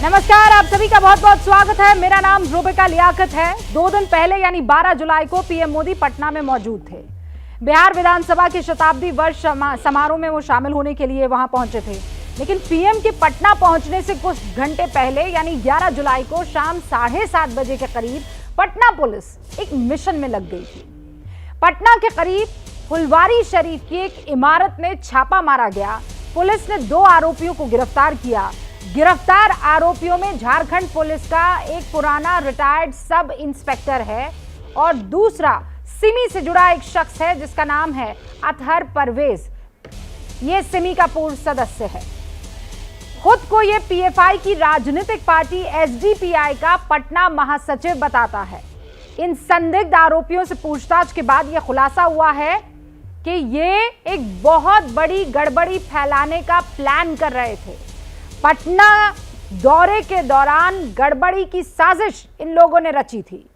नमस्कार, आप सभी का बहुत बहुत स्वागत है। मेरा नाम रूबिका लियाकत है। 2 दिन पहले यानी 12 जुलाई को पीएम मोदी पटना में मौजूद थे। बिहार विधानसभा के शताब्दी वर्ष समारोह में वो शामिल होने के लिए वहां पहुंचे थे। लेकिन पीएम के पटना पहुंचने से कुछ घंटे पहले यानी 11 जुलाई को शाम 7:30 बजे के करीब पटना पुलिस एक मिशन में लग गई थी। पटना के करीब फुलवारी शरीफ की एक इमारत में छापा मारा गया। पुलिस ने 2 आरोपियों को गिरफ्तार किया। गिरफ्तार आरोपियों में झारखंड पुलिस का एक पुराना रिटायर्ड सब इंस्पेक्टर है और दूसरा सिमी से जुड़ा एक शख्स है जिसका नाम है अतहर परवेज। ये सिमी का पूर्व सदस्य है। खुद को ये पीएफआई की राजनीतिक पार्टी एसडीपीआई का पटना महासचिव बताता है। इन संदिग्ध आरोपियों से पूछताछ के बाद यह खुलासा हुआ है कि ये एक बहुत बड़ी गड़बड़ी फैलाने का प्लान कर रहे थे। पटना दौरे के दौरान गड़बड़ी की साजिश इन लोगों ने रची थी।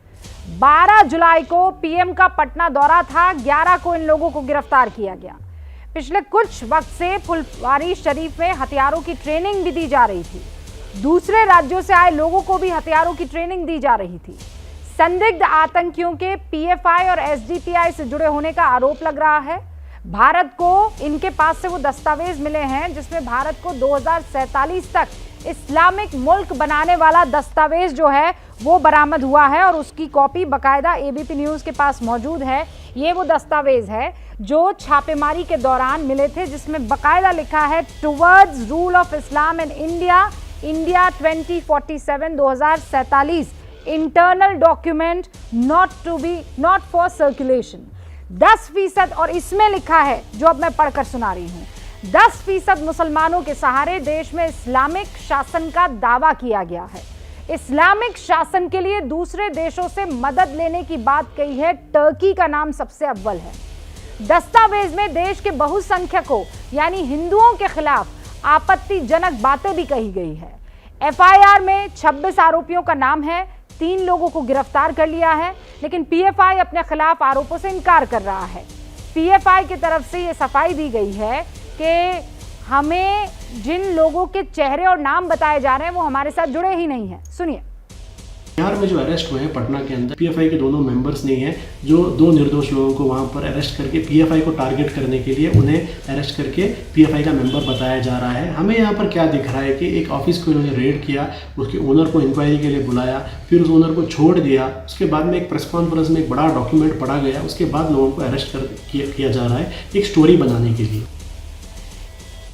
12 जुलाई को पीएम का पटना दौरा था। 11 को इन लोगों को गिरफ्तार किया गया। पिछले कुछ वक्त से फुलवारी शरीफ में हथियारों की ट्रेनिंग भी दी जा रही थी। दूसरे राज्यों से आए लोगों को भी हथियारों की ट्रेनिंग दी जा रही थी। संदिग्ध आतंकियों के पीएफआई और एसडीपीआई से जुड़े होने का आरोप लग रहा है। भारत को इनके पास से वो दस्तावेज मिले हैं जिसमें भारत को 2047 तक इस्लामिक मुल्क बनाने वाला दस्तावेज जो है वो बरामद हुआ है और उसकी कॉपी बाकायदा एबीपी न्यूज़ के पास मौजूद है। ये वो दस्तावेज है जो छापेमारी के दौरान मिले थे जिसमें बाकायदा लिखा है towards rule of Islam in India, India 2047 internal document not for circulation. 10% और इसमें लिखा है जो अब मैं पढ़कर सुना रही हूं, 10% मुसलमानों के सहारे देश में इस्लामिक शासन का दावा किया गया है। इस्लामिक शासन के लिए दूसरे देशों से मदद लेने की बात कही है। टर्की का नाम सबसे अव्वल है। दस्तावेज में देश के बहुसंख्यकों यानी हिंदुओं के खिलाफ आपत्तिजनक बातें भी कही गई है। एफआईआर में 26 आरोपियों का नाम है। 3 लोगों को गिरफ्तार कर लिया है लेकिन पीएफआई अपने खिलाफ आरोपों से इनकार कर रहा है। पीएफआई की तरफ से ये सफाई दी गई है कि हमें जिन लोगों के चेहरे और नाम बताए जा रहे हैं वो हमारे साथ जुड़े ही नहीं हैं। सुनिए। बिहार में जो अरेस्ट हुए हैं पटना के अंदर पीएफआई के दोनों मेंबर्स नहीं हैं, जो 2 निर्दोष लोगों को वहां पर अरेस्ट करके पीएफआई को टारगेट करने के लिए उन्हें अरेस्ट करके पीएफआई का मेंबर बताया जा रहा है। हमें यहाँ पर क्या दिख रहा है कि एक ऑफिस को इन्होंने रेड किया, उसके ओनर को इंक्वायरी के लिए बुलाया, फिर उस ओनर को छोड़ दिया। उसके बाद में एक प्रेस कॉन्फ्रेंस में एक बड़ा डॉक्यूमेंट पढ़ा गया, उसके बाद लोगों को अरेस्ट किया जा रहा है एक स्टोरी बनाने के लिए।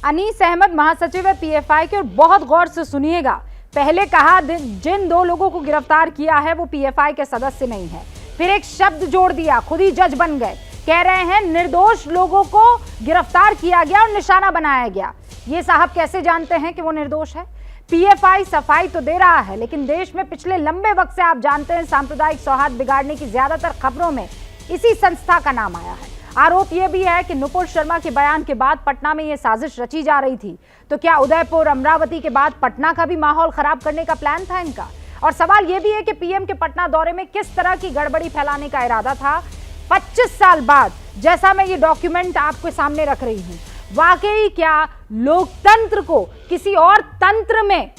अनीस अहमद महासचिव है पीएफआई के और बहुत गौर से सुनिएगा। पहले कहा जिन 2 लोगों को गिरफ्तार किया है वो पीएफआई के सदस्य नहीं है। फिर एक शब्द जोड़ दिया, खुद ही जज बन गए। कह रहे हैं निर्दोष लोगों को गिरफ्तार किया गया और निशाना बनाया गया। ये साहब कैसे जानते हैं कि वो निर्दोष है? पीएफआई सफाई तो दे रहा है लेकिन देश में पिछले लंबे वक्त से आप जानते हैं सांप्रदायिक सौहार्द बिगाड़ने की ज्यादातर खबरों में इसी संस्था का नाम आया है। आरोप यह भी है कि नुपुर शर्मा के बयान के बाद पटना में यह साजिश रची जा रही थी। तो क्या उदयपुर अमरावती के बाद पटना का भी माहौल खराब करने का प्लान था इनका? और सवाल यह भी है कि पीएम के पटना दौरे में किस तरह की गड़बड़ी फैलाने का इरादा था। 25 साल बाद जैसा मैं ये डॉक्यूमेंट आपके सामने रख रही हूं, वाकई क्या लोकतंत्र को किसी और तंत्र में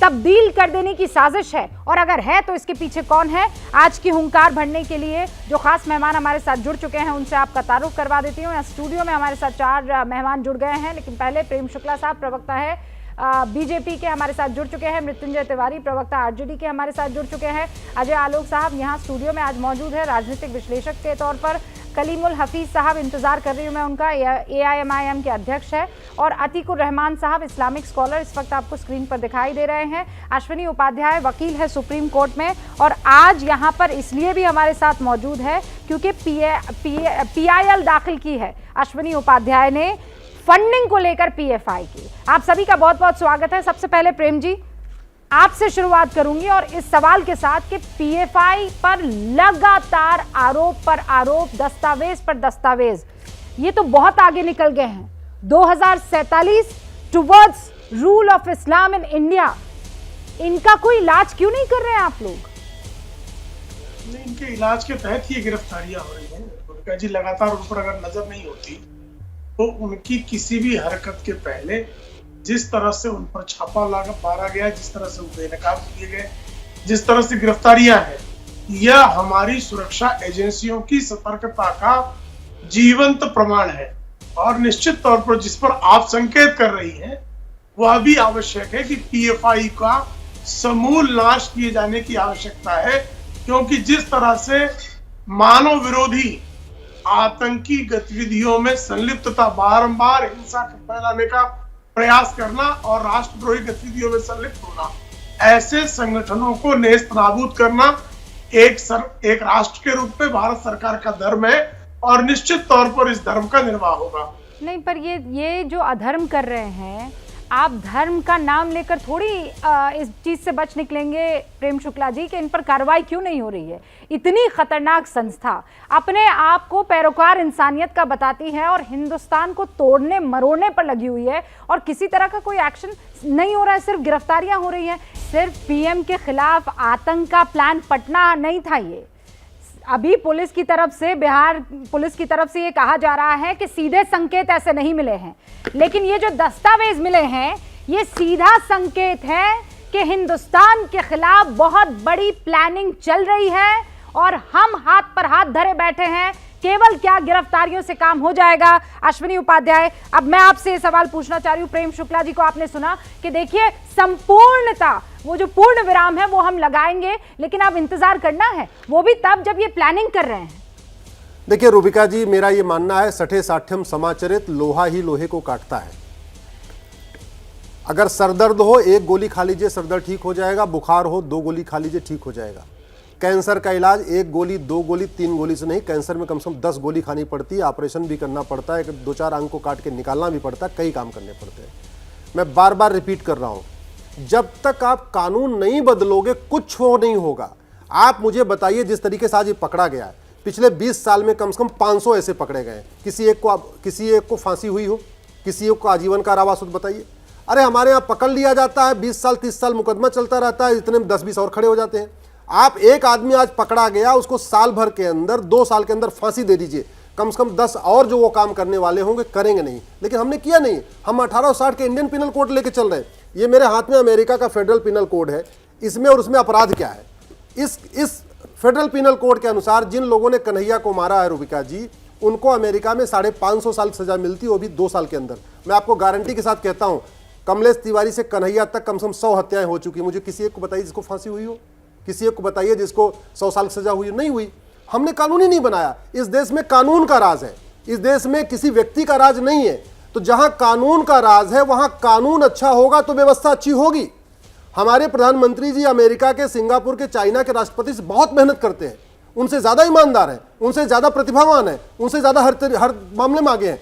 तब्दील कर देने की साजिश है? और अगर है तो इसके पीछे कौन है? आज की हुंकार भरने के लिए जो खास मेहमान हमारे साथ जुड़ चुके हैं उनसे आपका तारुफ करवा देती हूँ। स्टूडियो में हमारे साथ 4 मेहमान जुड़ गए हैं लेकिन पहले प्रेम शुक्ला साहब प्रवक्ता है बीजेपी के हमारे साथ जुड़ चुके हैं। मृत्युंजय तिवारी प्रवक्ता आरजेडी के हमारे साथ जुड़ चुके हैं। अजय आलोक साहब यहाँ स्टूडियो में आज मौजूद है राजनीतिक विश्लेषक के तौर पर। कलीमुल हफीज साहब इंतजार कर रही हूँ मैं उनका, एआईएमआईएम के अध्यक्ष है। और अतीकुर रहमान साहब इस्लामिक स्कॉलर इस वक्त आपको स्क्रीन पर दिखाई दे रहे हैं। अश्विनी उपाध्याय वकील है सुप्रीम कोर्ट में और आज यहाँ पर इसलिए भी हमारे साथ मौजूद है क्योंकि पीआईएल दाखिल की है अश्विनी उपाध्याय ने फंडिंग को लेकर पीएफआई की। आप सभी का बहुत बहुत स्वागत है। सबसे पहले प्रेम जी आपसे शुरुआत करूंगी और इस सवाल के साथ कि पीएफआई पर लगातार आरोप पर आरोप, दस्तावेज पर दस्तावेज, ये तो बहुत आगे निकल गए हैं। 2047 towards rule of Islam in India, इनका कोई इलाज क्यों नहीं कर रहे हैं आप लोग? इनके इलाज के तहत ही गिरफ्तारियां हो रही हैं। उनका जी लगातार उन पर अगर नजर नहीं होती तो उनकी किसी भी हरकत के पहले जिस तरह से उन पर छापा मारा गया, जिस तरह से वो बेनकाब किए गए, जिस तरह से गिरफ्तारियां हैं, यह हमारी सुरक्षा एजेंसियों की सतर्कता का जीवंत प्रमाण है। और निश्चित तौर पर जिस पर आप संकेत कर रही हैं, वह भी आवश्यक है कि पीएफआई का समूल नाश किए जाने की आवश्यकता है, क्योंकि जिस तरह से मानव विरोधी आतंकी गतिविधियों में संलिप्तता, बारंबार हिंसा फैलाने का प्रयास करना और राष्ट्रद्रोही गतिविधियों में संलिप्त होना, ऐसे संगठनों को नेस्त नाबूद करना एक राष्ट्र के रूप में भारत सरकार का धर्म है और निश्चित तौर पर इस धर्म का निर्वाह होगा। नहीं, पर ये जो अधर्म कर रहे हैं, आप धर्म का नाम लेकर थोड़ी इस चीज से बच निकलेंगे प्रेम शुक्ला जी कि इन पर कार्रवाई क्यों नहीं हो रही है। इतनी खतरनाक संस्था अपने आप को पैरोकार इंसानियत का बताती है और हिंदुस्तान को तोड़ने मरोड़ने पर लगी हुई है और किसी तरह का कोई एक्शन नहीं हो रहा है, सिर्फ गिरफ्तारियां हो रही हैं। सिर्फ पीएम के खिलाफ आतंक का प्लान पटना नहीं था, ये अभी पुलिस की तरफ से, बिहार पुलिस की तरफ से ये कहा जा रहा है कि सीधे संकेत ऐसे नहीं मिले हैं, लेकिन ये जो दस्तावेज मिले हैं ये सीधा संकेत है कि हिंदुस्तान के खिलाफ बहुत बड़ी प्लानिंग चल रही है और हम हाथ पर हाथ धरे बैठे हैं। केवल क्या गिरफ्तारियों से काम हो जाएगा? अश्विनी उपाध्याय, अब मैं आपसे ये सवाल पूछना चाह रही हूँ। प्रेम शुक्ला जी को आपने सुना कि देखिए संपूर्णता, वो जो पूर्ण विराम है वो हम लगाएंगे, लेकिन अब इंतजार करना है, वो भी तब जब ये प्लानिंग कर रहे हैं। देखिए रूबिका जी, मेरा ये मानना है सठे साठ्यम समाचरित, लोहा ही लोहे को काटता है। अगर सरदर्द हो 1 गोली खा लीजिए, सरदर्द ठीक हो जाएगा। बुखार हो 2 गोली खा लीजिए, ठीक हो जाएगा। कैंसर का इलाज 1 गोली 2 गोली 3 गोली से नहीं, कैंसर में कम से कम 10 गोली खानी पड़ती है, ऑपरेशन भी करना पड़ता है, 2-4 अंग को काट के निकालना भी पड़ता है, कई काम करने पड़ते हैं। मैं बार बार रिपीट कर रहा हूं, जब तक आप कानून नहीं बदलोगे कुछ हो नहीं होगा। आप मुझे बताइए, जिस तरीके से आज ये पकड़ा गया है, पिछले 20 साल में कम से कम 500 ऐसे पकड़े गए, किसी एक को फांसी हुई हो, किसी एक को आजीवन कारावास हो, बताइए। अरे हमारे यहाँ पकड़ लिया जाता है, 20 साल 30 साल मुकदमा चलता रहता है, इतने में 10-20 और खड़े हो जाते हैं। आप एक आदमी आज पकड़ा गया, उसको साल भर के अंदर, 2 साल के अंदर फांसी दे दीजिए, कम से कम 10 और जो वो काम करने वाले होंगे करेंगे नहीं। लेकिन हमने किया नहीं, हम 1860 के इंडियन पिनल कोड लेके चल रहे हैं। ये मेरे हाथ में अमेरिका का फेडरल पिनल कोड है, इसमें और उसमें अपराध क्या है। इस फेडरल पिनल कोड के अनुसार जिन लोगों ने कन्हैया को मारा है रूबिका जी, उनको अमेरिका में 550 साल की सजा मिलती है, वो भी 2 साल के अंदर। मैं आपको गारंटी के साथ कहता हूं, कमलेश तिवारी से कन्हैया तक कम से कम 100 हत्याएं हो चुकी। मुझे किसी एक को बताइए जिसको फांसी हुई हो, किसी एक को बताइए जिसको 100 साल की सजा हुई, नहीं हुई। हमने कानून ही नहीं बनाया। इस देश में कानून का राज है, इस देश में किसी व्यक्ति का राज नहीं है। तो जहां कानून का राज है वहां कानून अच्छा होगा तो व्यवस्था अच्छी होगी। हमारे प्रधानमंत्री जी अमेरिका के, सिंगापुर के, चाइना के राष्ट्रपति से बहुत मेहनत करते हैं, उनसे ज्यादा ईमानदार हैं, उनसे ज्यादा प्रतिभावान हैं, उनसे ज्यादा हर मामले में आगे हैं।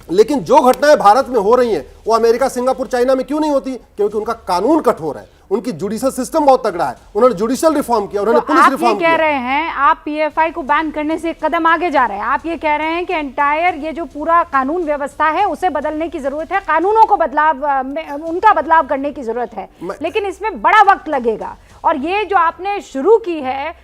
लेकिन जो घटनाएं भारत में हो रही हैं वो अमेरिका, सिंगापुर, चाइना में क्यों नहीं होती? क्योंकि उनका कानून कठोर है, उनकी जुडिशियल सिस्टम बहुत तगड़ा है, उन्होंने जुडिशियल रिफॉर्म किया, उन्होंने पुलिस रिफॉर्म किया। आप ये कह रहे हैं, आप पीएफआई को बैन करने से एक कदम आगे जा रहे हैं। आप ये कह रहे हैं कि एंटायर ये जो पूरा कानून व्यवस्था है उसे बदलने की जरूरत है, कानूनों को उनका बदलाव करने की जरूरत है, लेकिन इसमें बड़ा वक्त लगेगा। और ये जो आपने शुरू की है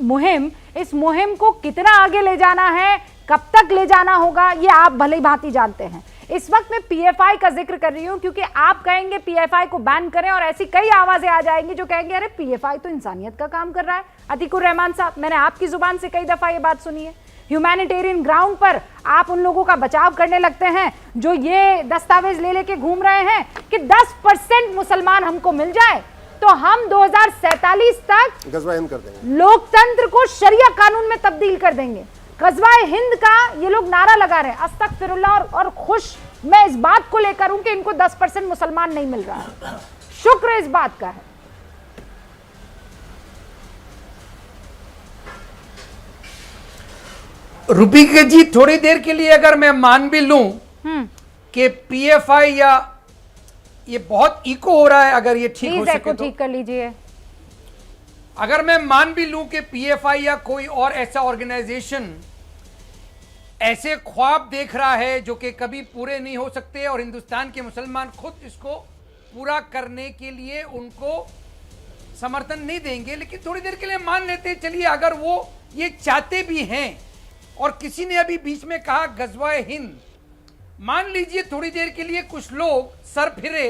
मुहिम, इस मुहिम को कितना आगे ले जाना है, कब तक ले जाना होगा, ये आप भली भांति जानते हैं। इस वक्त मैं पीएफआई का जिक्र कर रही हूं क्योंकि आप कहेंगे पीएफआई को बैन करें और ऐसी कई आवाजें आ जाएंगी जो कहेंगे अरे पीएफआई तो इंसानियत का काम कर रहा है। अतीकुर रहमान साहब, मैंने आपकी जुबान से कई दफा ये बात सुनी है, ह्यूमैनिटेरियन ग्राउंड पर आप उन लोगों का बचाव करने लगते हैं जो ये दस्तावेज ले लेके घूम रहे हैं कि 10% मुसलमान हमको मिल जाए तो हम 2047 तक गज़वा हिंद कर देंगे, लोकतंत्र को शरिया कानून में तब्दील कर देंगे। गज़वा हिंद का ये लोग नारा लगा रहे हैं, अस्तगफिरुल्लाह, और खुश मैं इस बात को लेकर हूं कि इनको 10% मुसलमान नहीं मिल रहा है। शुक्र इस बात का है। रूबिका जी, थोड़ी देर के लिए अगर मैं मान भी लूं कि पीएफआई या ये बहुत इको हो रहा है, अगर ये ठीक हो सके तो ठीक कर लीजिए। अगर मैं मान भी लूं कि पीएफआई या कोई और ऐसा ऑर्गेनाइजेशन ऐसे ख्वाब देख रहा है जो कि कभी पूरे नहीं हो सकते और हिंदुस्तान के मुसलमान खुद इसको पूरा करने के लिए उनको समर्थन नहीं देंगे, लेकिन थोड़ी देर के लिए मान लेते हैं, चलिए अगर वो ये चाहते भी हैं। और किसी ने अभी बीच में कहा गज़वा हिंद, मान लीजिए थोड़ी देर के लिए कुछ लोग सर फिरे,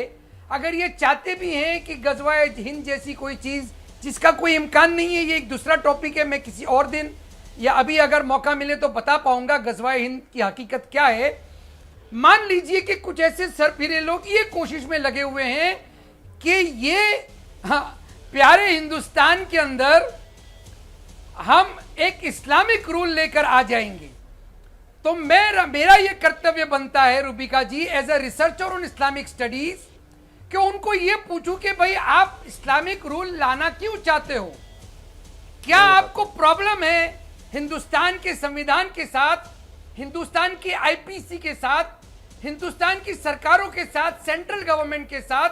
अगर ये चाहते भी हैं कि गजवाए हिंद जैसी कोई चीज जिसका कोई इम्कान नहीं है, ये एक दूसरा टॉपिक है, मैं किसी और दिन या अभी अगर मौका मिले तो बता पाऊंगा गजवाए हिंद की हकीकत क्या है। मान लीजिए कि कुछ ऐसे सर फिरे लोग ये कोशिश में लगे हुए हैं कि ये प्यारे हिंदुस्तान के अंदर हम एक इस्लामिक रूल लेकर आ जाएंगे, तो मेरा ये कर्तव्य बनता है Rubika ji as a researcher on Islamic studies कि उनको ये पूछूं कि भाई आप इस्लामिक रूल लाना क्यों चाहते हो? क्या आपको प्रॉब्लम है हिंदुस्तान के संविधान के साथ, हिंदुस्तान के आईपीसी के साथ, हिंदुस्तान की सरकारों के साथ, सेंट्रल गवर्नमेंट के साथ,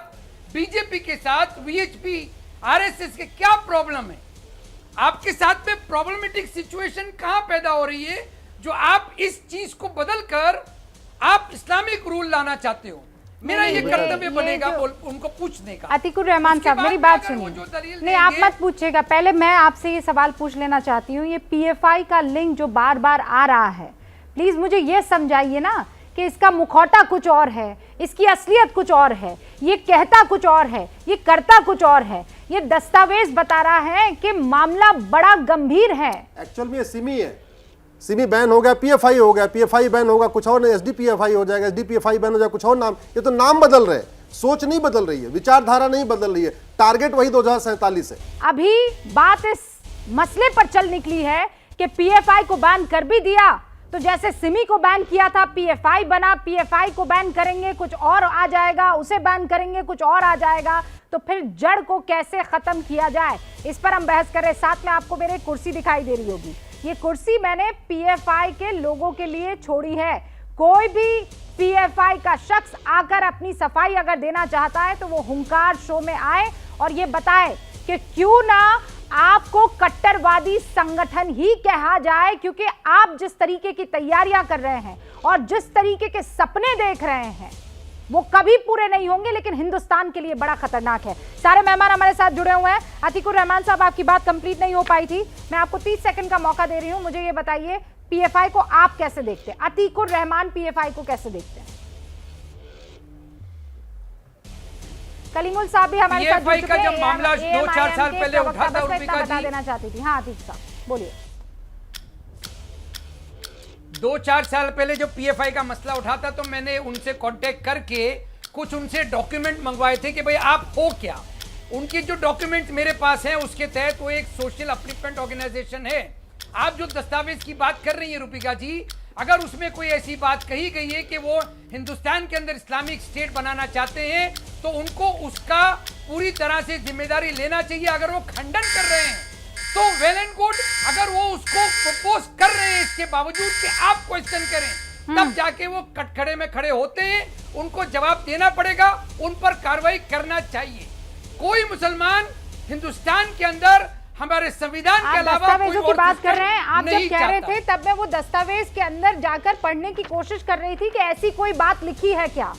बीजेपी के साथ, वीएचपी, आरएसएस के क्या प्रॉब्लम है? आपके साथ में प्रॉब्लमेटिक सिचुएशन कहां पैदा हो रही है जो आप इस चीज को बदलकर आप इस्लामिक रूल लाना चाहते हो? मेरा ये कर्तव्य बनेगा उनको पूछने का। अतीकुर रहमान साहब मेरी बात सुनिए, नहीं आप मत पूछिएगा, पहले मैं आपसे ये सवाल पूछ लेना चाहती हूँ। ये पीएफआई का लिंक जो बार बार आ रहा है, प्लीज मुझे ये समझाइए ना कि इसका मुखौटा कुछ और है, इसकी असलियत कुछ और है, ये कहता कुछ और है, ये करता कुछ और है। ये दस्तावेज बता रहा है कि मामला बड़ा गंभीर है। एक्चुअल में ये सिमी है, सिमी बैन हो गया, पीएफआई हो गया, पीएफआई बैन होगा कुछ और नहीं, एसडीपीएफआई हो जाएगा, एसडीपीएफआई बैन हो जाएगा कुछ और नाम। ये तो नाम बदल रहे हैं, सोच नहीं बदल रही है, विचारधारा नहीं बदल रही है, टारगेट वही 2047 है। अभी बात इस मसले पर चल निकली है कि पीएफआई को बैन कर भी दिया तो जैसे सिमी को बैन किया था, पीएफआई बना, पीएफआई को बैन करेंगे कुछ और आ जाएगा, उसे बैन करेंगे कुछ और आ जाएगा, तो फिर जड़ को कैसे खत्म किया जाए, इस पर हम बहस करें। साथ में आपको मेरी कुर्सी दिखाई दे रही होगी, ये कुर्सी मैंने पीएफआई के लोगों के लिए छोड़ी है। कोई भी पीएफआई का शख्स आकर अपनी सफाई अगर देना चाहता है तो वो हुंकार शो में आए और ये बताए कि क्यों ना आपको कट्टरवादी संगठन ही कहा जाए, क्योंकि आप जिस तरीके की तैयारियां कर रहे हैं और जिस तरीके के सपने देख रहे हैं वो कभी पूरे नहीं होंगे, लेकिन हिंदुस्तान के लिए बड़ा खतरनाक है। सारे मेहमान हमारे साथ जुड़े हुए हैं। अतीकुर रहमान साहब, आपकी बात कंप्लीट नहीं हो पाई थी, मैं आपको 30 सेकंड का मौका दे रही हूं। मुझे ये बताइए पीएफआई को आप कैसे देखते हैं? अतीकुर रहमान पीएफआई को कैसे देखते हैं? कलीमुल साहब भी हमारे साथ जुड़ चुके हैं। जब मामला 2-4 साल पहले उठा था, बता देना चाहती थी। हाँ अतीक साहब बोलिए। 2-4 साल पहले जो पीएफआई का मसला उठा था तो मैंने उनसे कांटेक्ट करके कुछ उनसे डॉक्यूमेंट मंगवाए थे कि भाई आप हो क्या। उनके जो डॉक्यूमेंट मेरे पास हैं उसके तहत वो एक सोशल अपलिफ्टमेंट ऑर्गेनाइजेशन है। आप जो दस्तावेज की बात कर रही है रूपिका जी, अगर उसमें कोई ऐसी बात कही गई है कि वो हिंदुस्तान के अंदर इस्लामिक स्टेट बनाना चाहते हैं तो उनको उसका पूरी तरह से जिम्मेदारी लेना चाहिए। अगर वो खंडन कर रहे हैं तो वेल एंड गुड, अगर वो उसको प्रपोज कर रहे हैं इसके बावजूद कि आप क्वेश्चन करें तब जाके वो कटखड़े में खड़े होते हैं, उनको जवाब देना पड़ेगा, उन पर कार्रवाई करना चाहिए। कोई मुसलमान हिंदुस्तान के अंदर हमारे संविधान के अलावा दस्तावेजों की बात कर रहे हैं, आप जब कह रहे थे तब मैं वो दस्तावेज के अंदर जाकर पढ़ने की कोशिश कर रही थी कि ऐसी कोई बात लिखी है क्या।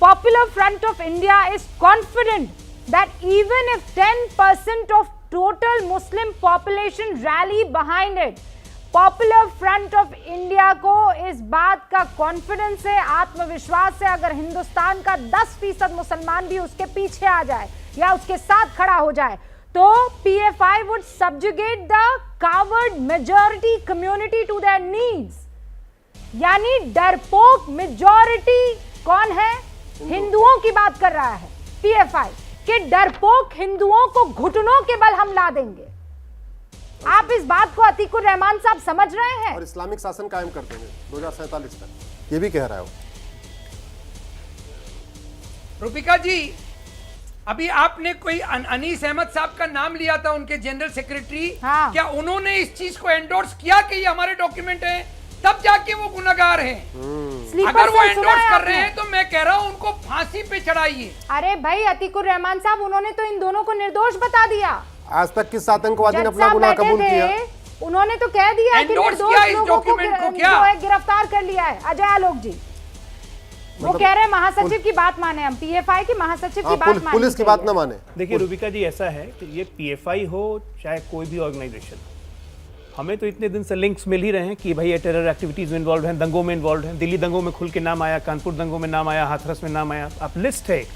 Popular front of India is confident that even if 10% of total Muslim population rally behind it, popular front of India को इस बात का कॉन्फिडेंस है, आत्मविश्वास है, अगर हिंदुस्तान का 10% मुसलमान भी उसके पीछे आ जाए या उसके साथ खड़ा हो जाए तो PFI would subjugate the coward majority community to their needs। यानी डरपोक मेजॉरिटी कौन है? हिंदुओं की बात कर रहा है PFI कि डरपोक हिंदुओं को घुटनों के बल हम ला देंगे। आप इस बात को अतीकुर रहमान साहब समझ रहे हैं? और इस्लामिक शासन कायम कर देंगे 2047 तक, ये भी कह रहा है वो। रूपिका जी, अभी आपने कोई अनीस अहमद साहब का नाम लिया था, उनके जनरल सेक्रेटरी। हाँ। क्या उन्होंने इस चीज को एंडोर्स किया कि ये हमारे डॉक्यूमेंट हैं? तब जाके वो गुनहगार हैं। अगर वो एंडोर्स कर रहे हैं तो मैं कह रहा हूं उनको फांसी पे चढ़ाइए। अरे भाई अतीकुर रहमान साहब, उन्होंने तो इन दोनों को निर्दोष बता दिया। आज तक किस आतंकवादी ने अपना गुनाह कबूल किया? उन्होंने तो कह दिया कि निर्दोष लोगों को गिरफ्तार कर लिया है। अजय आलोक जी वो कह रहे हैं महासचिव की बात माने, हम पीएफआई के महासचिव की बात माने, पुलिस की बात ना माने। देखिए रूबिका जी, ऐसा है कि ये पीएफआई हो चाहे कोई भी ऑर्गेनाइजेशन, हमें तो इतने दिन से लिंक्स मिल ही रहे हैं कि भाई ये टेरर एक्टिविटीज़ में इन्वॉल्व हैं, दंगों में इन्वॉल्व हैं। दिल्ली दंगों में खुल के नाम आया, कानपुर दंगों में नाम आया, हाथरस में नाम आया। अब लिस्ट है एक।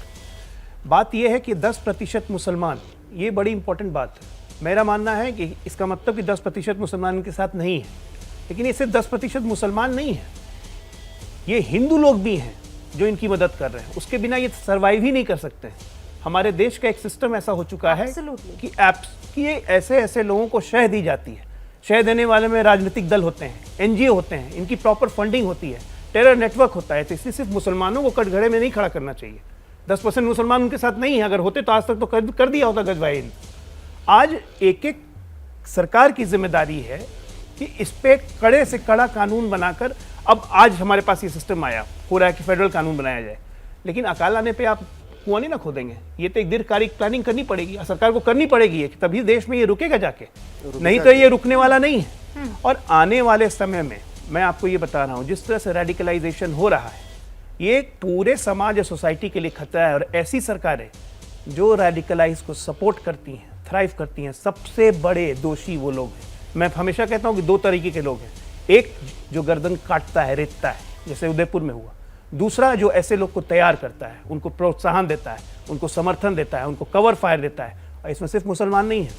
बात यह है कि 10% मुसलमान, ये बड़ी इंपॉर्टेंट बात है। मेरा मानना है कि इसका मतलब कि 10% मुसलमान के साथ नहीं है, लेकिन ये सिर्फ 10% मुसलमान नहीं है, ये हिंदू लोग भी हैं जो इनकी मदद कर रहे हैं। उसके बिना ये सर्वाइव ही नहीं कर सकते हैं। हमारे देश का एक सिस्टम ऐसा हो चुका है कि ऐसे ऐसे लोगों को शह दी जाती है। शह देने वाले में राजनीतिक दल होते हैं, एनजीओ होते हैं, इनकी प्रॉपर फंडिंग होती है, टेरर नेटवर्क होता है। तो इसलिए सिर्फ मुसलमानों को कटघरे में नहीं खड़ा करना चाहिए। 10% मुसलमान उनके साथ नहीं है। अगर होते तो आज तक तो कर दिया होता गजवाई। आज एक एक सरकार की जिम्मेदारी है कि इस पे कड़े से कड़ा कानून बनाकर, अब आज हमारे पास ये सिस्टम आया हो रहा है कि फेडरल कानून बनाया जाए, लेकिन अकाल आने पे आप कुआं नहीं ना खोदेंगे। ये तो एक दीर्घकालिक प्लानिंग करनी पड़ेगी, सरकार को करनी पड़ेगी कि तभी देश में ये रुकेगा जाके, नहीं तो ये रुकने वाला नहीं है। और आने वाले समय में मैं आपको ये बता रहा हूँ, जिस तरह से रेडिकलाइजेशन हो रहा है, ये पूरे समाज और सोसाइटी के लिए खतरा है। और ऐसी सरकारें जो रेडिकलाइज को सपोर्ट करती हैं, थ्राइव करती हैं, सबसे बड़े दोषी वो लोग हैं। मैं हमेशा कहता हूँ कि दो तरीके के लोग हैं, एक जो गर्दन काटता है, रेतता है, जैसे उदयपुर में हुआ। दूसरा जो ऐसे लोग को तैयार करता है, उनको प्रोत्साहन देता है, उनको समर्थन देता है, उनको कवर फायर देता है। और इसमें सिर्फ मुसलमान नहीं है,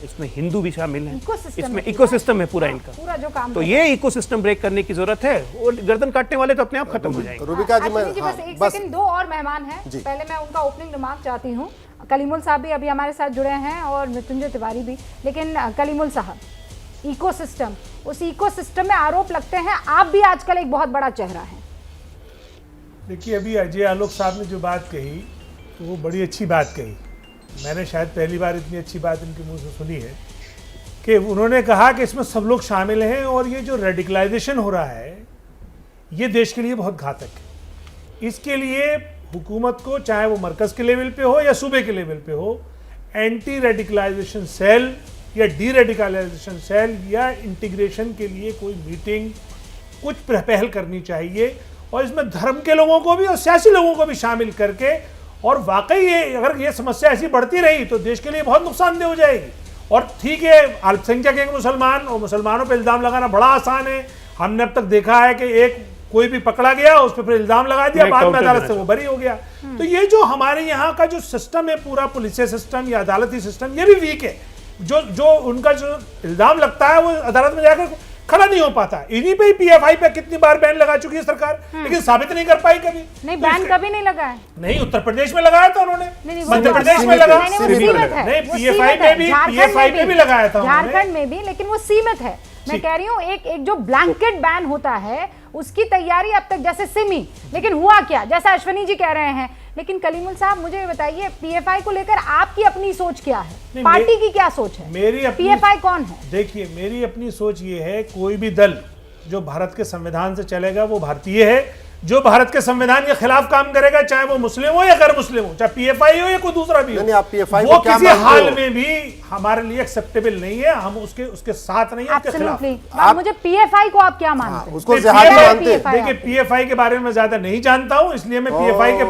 इसमें हिंदू भी शामिल हैं, इसमें इकोसिस्टम है पूरा इनका। पूरा जो काम तो ये इकोसिस्टम ब्रेक करने की जरूरत है, और गर्दन काटने वाले तो अपने आप खत्म हो जाएंगे। रूबिका जी, मैं बस एक सेकंड, दो और मेहमान हैं, पहले मैं उनका ओपनिंग रिमार्क चाहती हूँ। कलीमुल साहब भी अभी हमारे साथ जुड़े हैं और मृत्युंजय तिवारी भी। लेकिन कलीमुल साहब, इकोसिस्टम, उस इकोसिस्टम में आरोप लगते हैं आप भी आजकल एक बहुत बड़ा चेहरा है। देखिए, अभी अजय आलोक साहब ने जो बात कही तो वो बड़ी अच्छी बात कही। मैंने शायद पहली बार इतनी अच्छी बात इनके मुंह से सुनी है कि उन्होंने कहा कि इसमें सब लोग शामिल हैं और ये जो रेडिकलाइजेशन हो रहा है ये देश के लिए बहुत घातक है। इसके लिए हुकूमत को, चाहे वो मरकज़ के लेवल पे हो या सूबे के लेवल पे हो, एंटी रेडिकलाइजेशन सेल या डी रेडिकलाइजेशन सेल या इंटीग्रेशन के लिए कोई मीटिंग, कुछ पहल करनी चाहिए। और इसमें धर्म के लोगों को भी और सियासी लोगों को भी शामिल करके, और वाकई ये अगर ये समस्या ऐसी बढ़ती रही तो देश के लिए बहुत नुकसानदेह हो जाएगी। और ठीक है, अल्पसंख्यक एक मुसलमान और मुसलमानों पर इल्ज़ाम लगाना बड़ा आसान है। हमने अब तक देखा है कि एक कोई भी पकड़ा गया, उस पर फिर इल्ज़ाम लगा दिया, बाद में अदालत से वो बरी हो गया। तो ये जो हमारे यहाँ का जो सिस्टम है, पूरा पुलिस सिस्टम या अदालती सिस्टम, ये भी वीक है। जो उनका जो इल्ज़ाम लगता है वो अदालत में जाकर खड़ा नहीं हो पाता। इन्हीं पे ही पीएफआई पे कितनी बार बैन लगा चुकी है सरकार, लेकिन साबित नहीं कर पाई कभी। नहीं, बैन कभी नहीं लगा है। नहीं, उत्तर प्रदेश में लगाया था उन्होंने, मध्य प्रदेश में लगा, नहीं पीएफआई पे भी लगाया था, झारखंड में भी, लेकिन वो सीमित है। मैं कह रही हूँ एक जो ब्लैंकेट बैन होता है उसकी तैयारी अब तक जैसे सिमी, लेकिन हुआ क्या, जैसा अश्वनी जी कह रहे हैं। लेकिन कलीमुल साहब, मुझे ये बताइए, पीएफआई को लेकर आपकी अपनी सोच क्या है, पार्टी की क्या सोच है? मेरी पीएफआई कौन है? देखिए, मेरी अपनी सोच ये है, कोई भी दल जो भारत के संविधान से चलेगा वो भारतीय है। जो भारत के संविधान के खिलाफ काम करेगा, चाहे वो मुस्लिम हो या गैर मुस्लिम हो, चाहे पीएफआई हो या कोई दूसरा भी हो, वो किसी हाल में भी हमारे लिए एक्सेप्टेबल नहीं है। हम उसके साथ नहीं है, उसके खिलाफ। मुझे पीएफआई को आप क्या मानते हैं? उसको मानते हैं? देखिए, पीएफआई के बारे में ज्यादा नहीं जानता हूं, इसलिए मैं पीएफआई के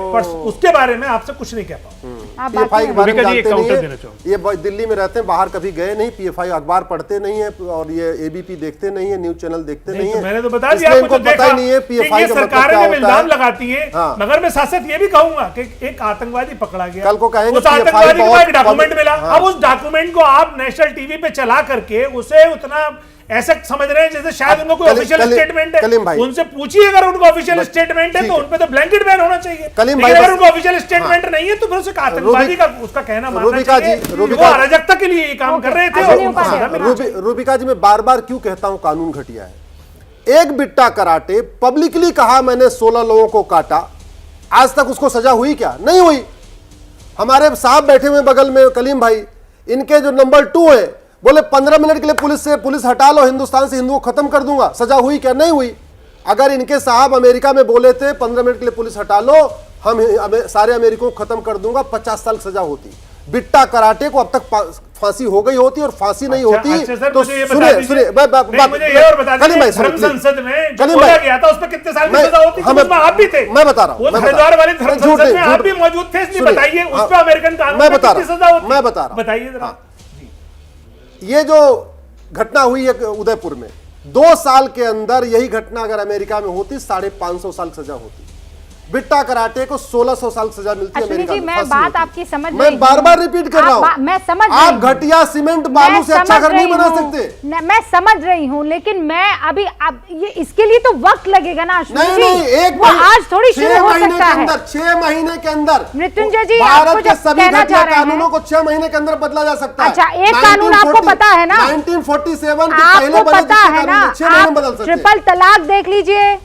उसके बारे में आपसे कुछ नहीं कह पाऊं। पीएफआई के बारे में जानते नहीं है, ये दिल्ली में रहते हैं, बाहर कभी गए नहीं, पीएफआई अखबार पढ़ते नहीं है और ये एबीपी देखते नहीं है, न्यूज चैनल देखते नहीं है। मैंने तो बता दिया, आपको पता ही नहीं है पीएफआई का मतलब क्या इल्जाम लगाती है। मगर मैं साथ साथ ये भी कहूंगा कि एक आतंकवादी पकड़ा गया, कल को कहेंगे उस आतंकवादी को एक डॉक्यूमेंट मिला। अब उस डॉक्यूमेंट को आप नेशनल टीवी पे चला करके उसे उतना ऐसा समझ रहे हैं जैसे शायद उनको कोई ऑफिशियल स्टेटमेंट है। उनसे पूछिए, अगर उनको ऑफिशियल स्टेटमेंट है तो उन पे तो ब्लैंकेट बैन होना चाहिए। अगर उनको ऑफिशियल स्टेटमेंट नहीं है तो फिर उसे आतंकवादी का उसका कहना मानना चाहिए। वो अराजकता के लिए ये काम कर रहे थे। रूबिका जी, मैं बार बार क्यों कहता हूं कानून घटिया है। एक बिट्टा कराटे पब्लिकली कहा मैंने 16 लोगों को काटा, आज तक उसको सजा हुई क्या? नहीं हुई। हमारे साहब बैठे हुए बगल में कलीम भाई, इनके जो नंबर 2 है, बोले 15 मिनट के लिए पुलिस हटा लो, हिंदुस्तान से हिंदुओं को खत्म कर दूंगा। सजा हुई क्या? नहीं हुई। अगर इनके साहब अमेरिका में बोले थे 15 मिनट के लिए पुलिस हटा लो, हम सारे अमेरिकों को खत्म कर दूंगा, 50 साल सजा होती। बिट्टा कराटे को अब तक फांसी हो गई होती और फांसी नहीं होती। तो सुनिए संसद में जो बोला गया था उस पर कितने साल की सजा होती? आप भी थे, मैं बता रहा हूँ, हरिद्वार वाली धर्म संसद में आप भी मौजूद थे, इसलिए बताइए उस पर अमेरिकन कानून में कितनी सजा होती? मैं बता रहा हूँ, बताइए जरा। ये जो घटना हुई है उदयपुर में, 2 साल के अंदर यही घटना अगर अमेरिका में होती 550 साल की सजा होती। बिट्टा कराटे को 1600 साल सजा मिलती है अमेरिका जी, में। मैं बात आपकी समझ रही मैं हूं। बार-बार रिपीट कर रहा हूं, मैं समझ रही आप हूं। घटिया सीमेंट बालू से अच्छा घर नहीं बना सकते। मैं समझ रही हूं, लेकिन मैं अभी अब ये इसके लिए तो वक्त लगेगा ना अश्विनी जी। नहीं, एक वो आज थोड़ी शुरू हो सकता है। 6 महीने के अंदर मृत्युंजय जी, भारत आपको के जब सभी कहना घटिया चाह रहे हैं, कानूनों को 6 महीने के अंदर बदला जा सकता है। अच्छा, एक कानून आपको पता है ना, 1947 के पहले आपको बने पता है ना, 6 महीने में बदल सकते हैं। ट्रिपल तलाक देख लीजिए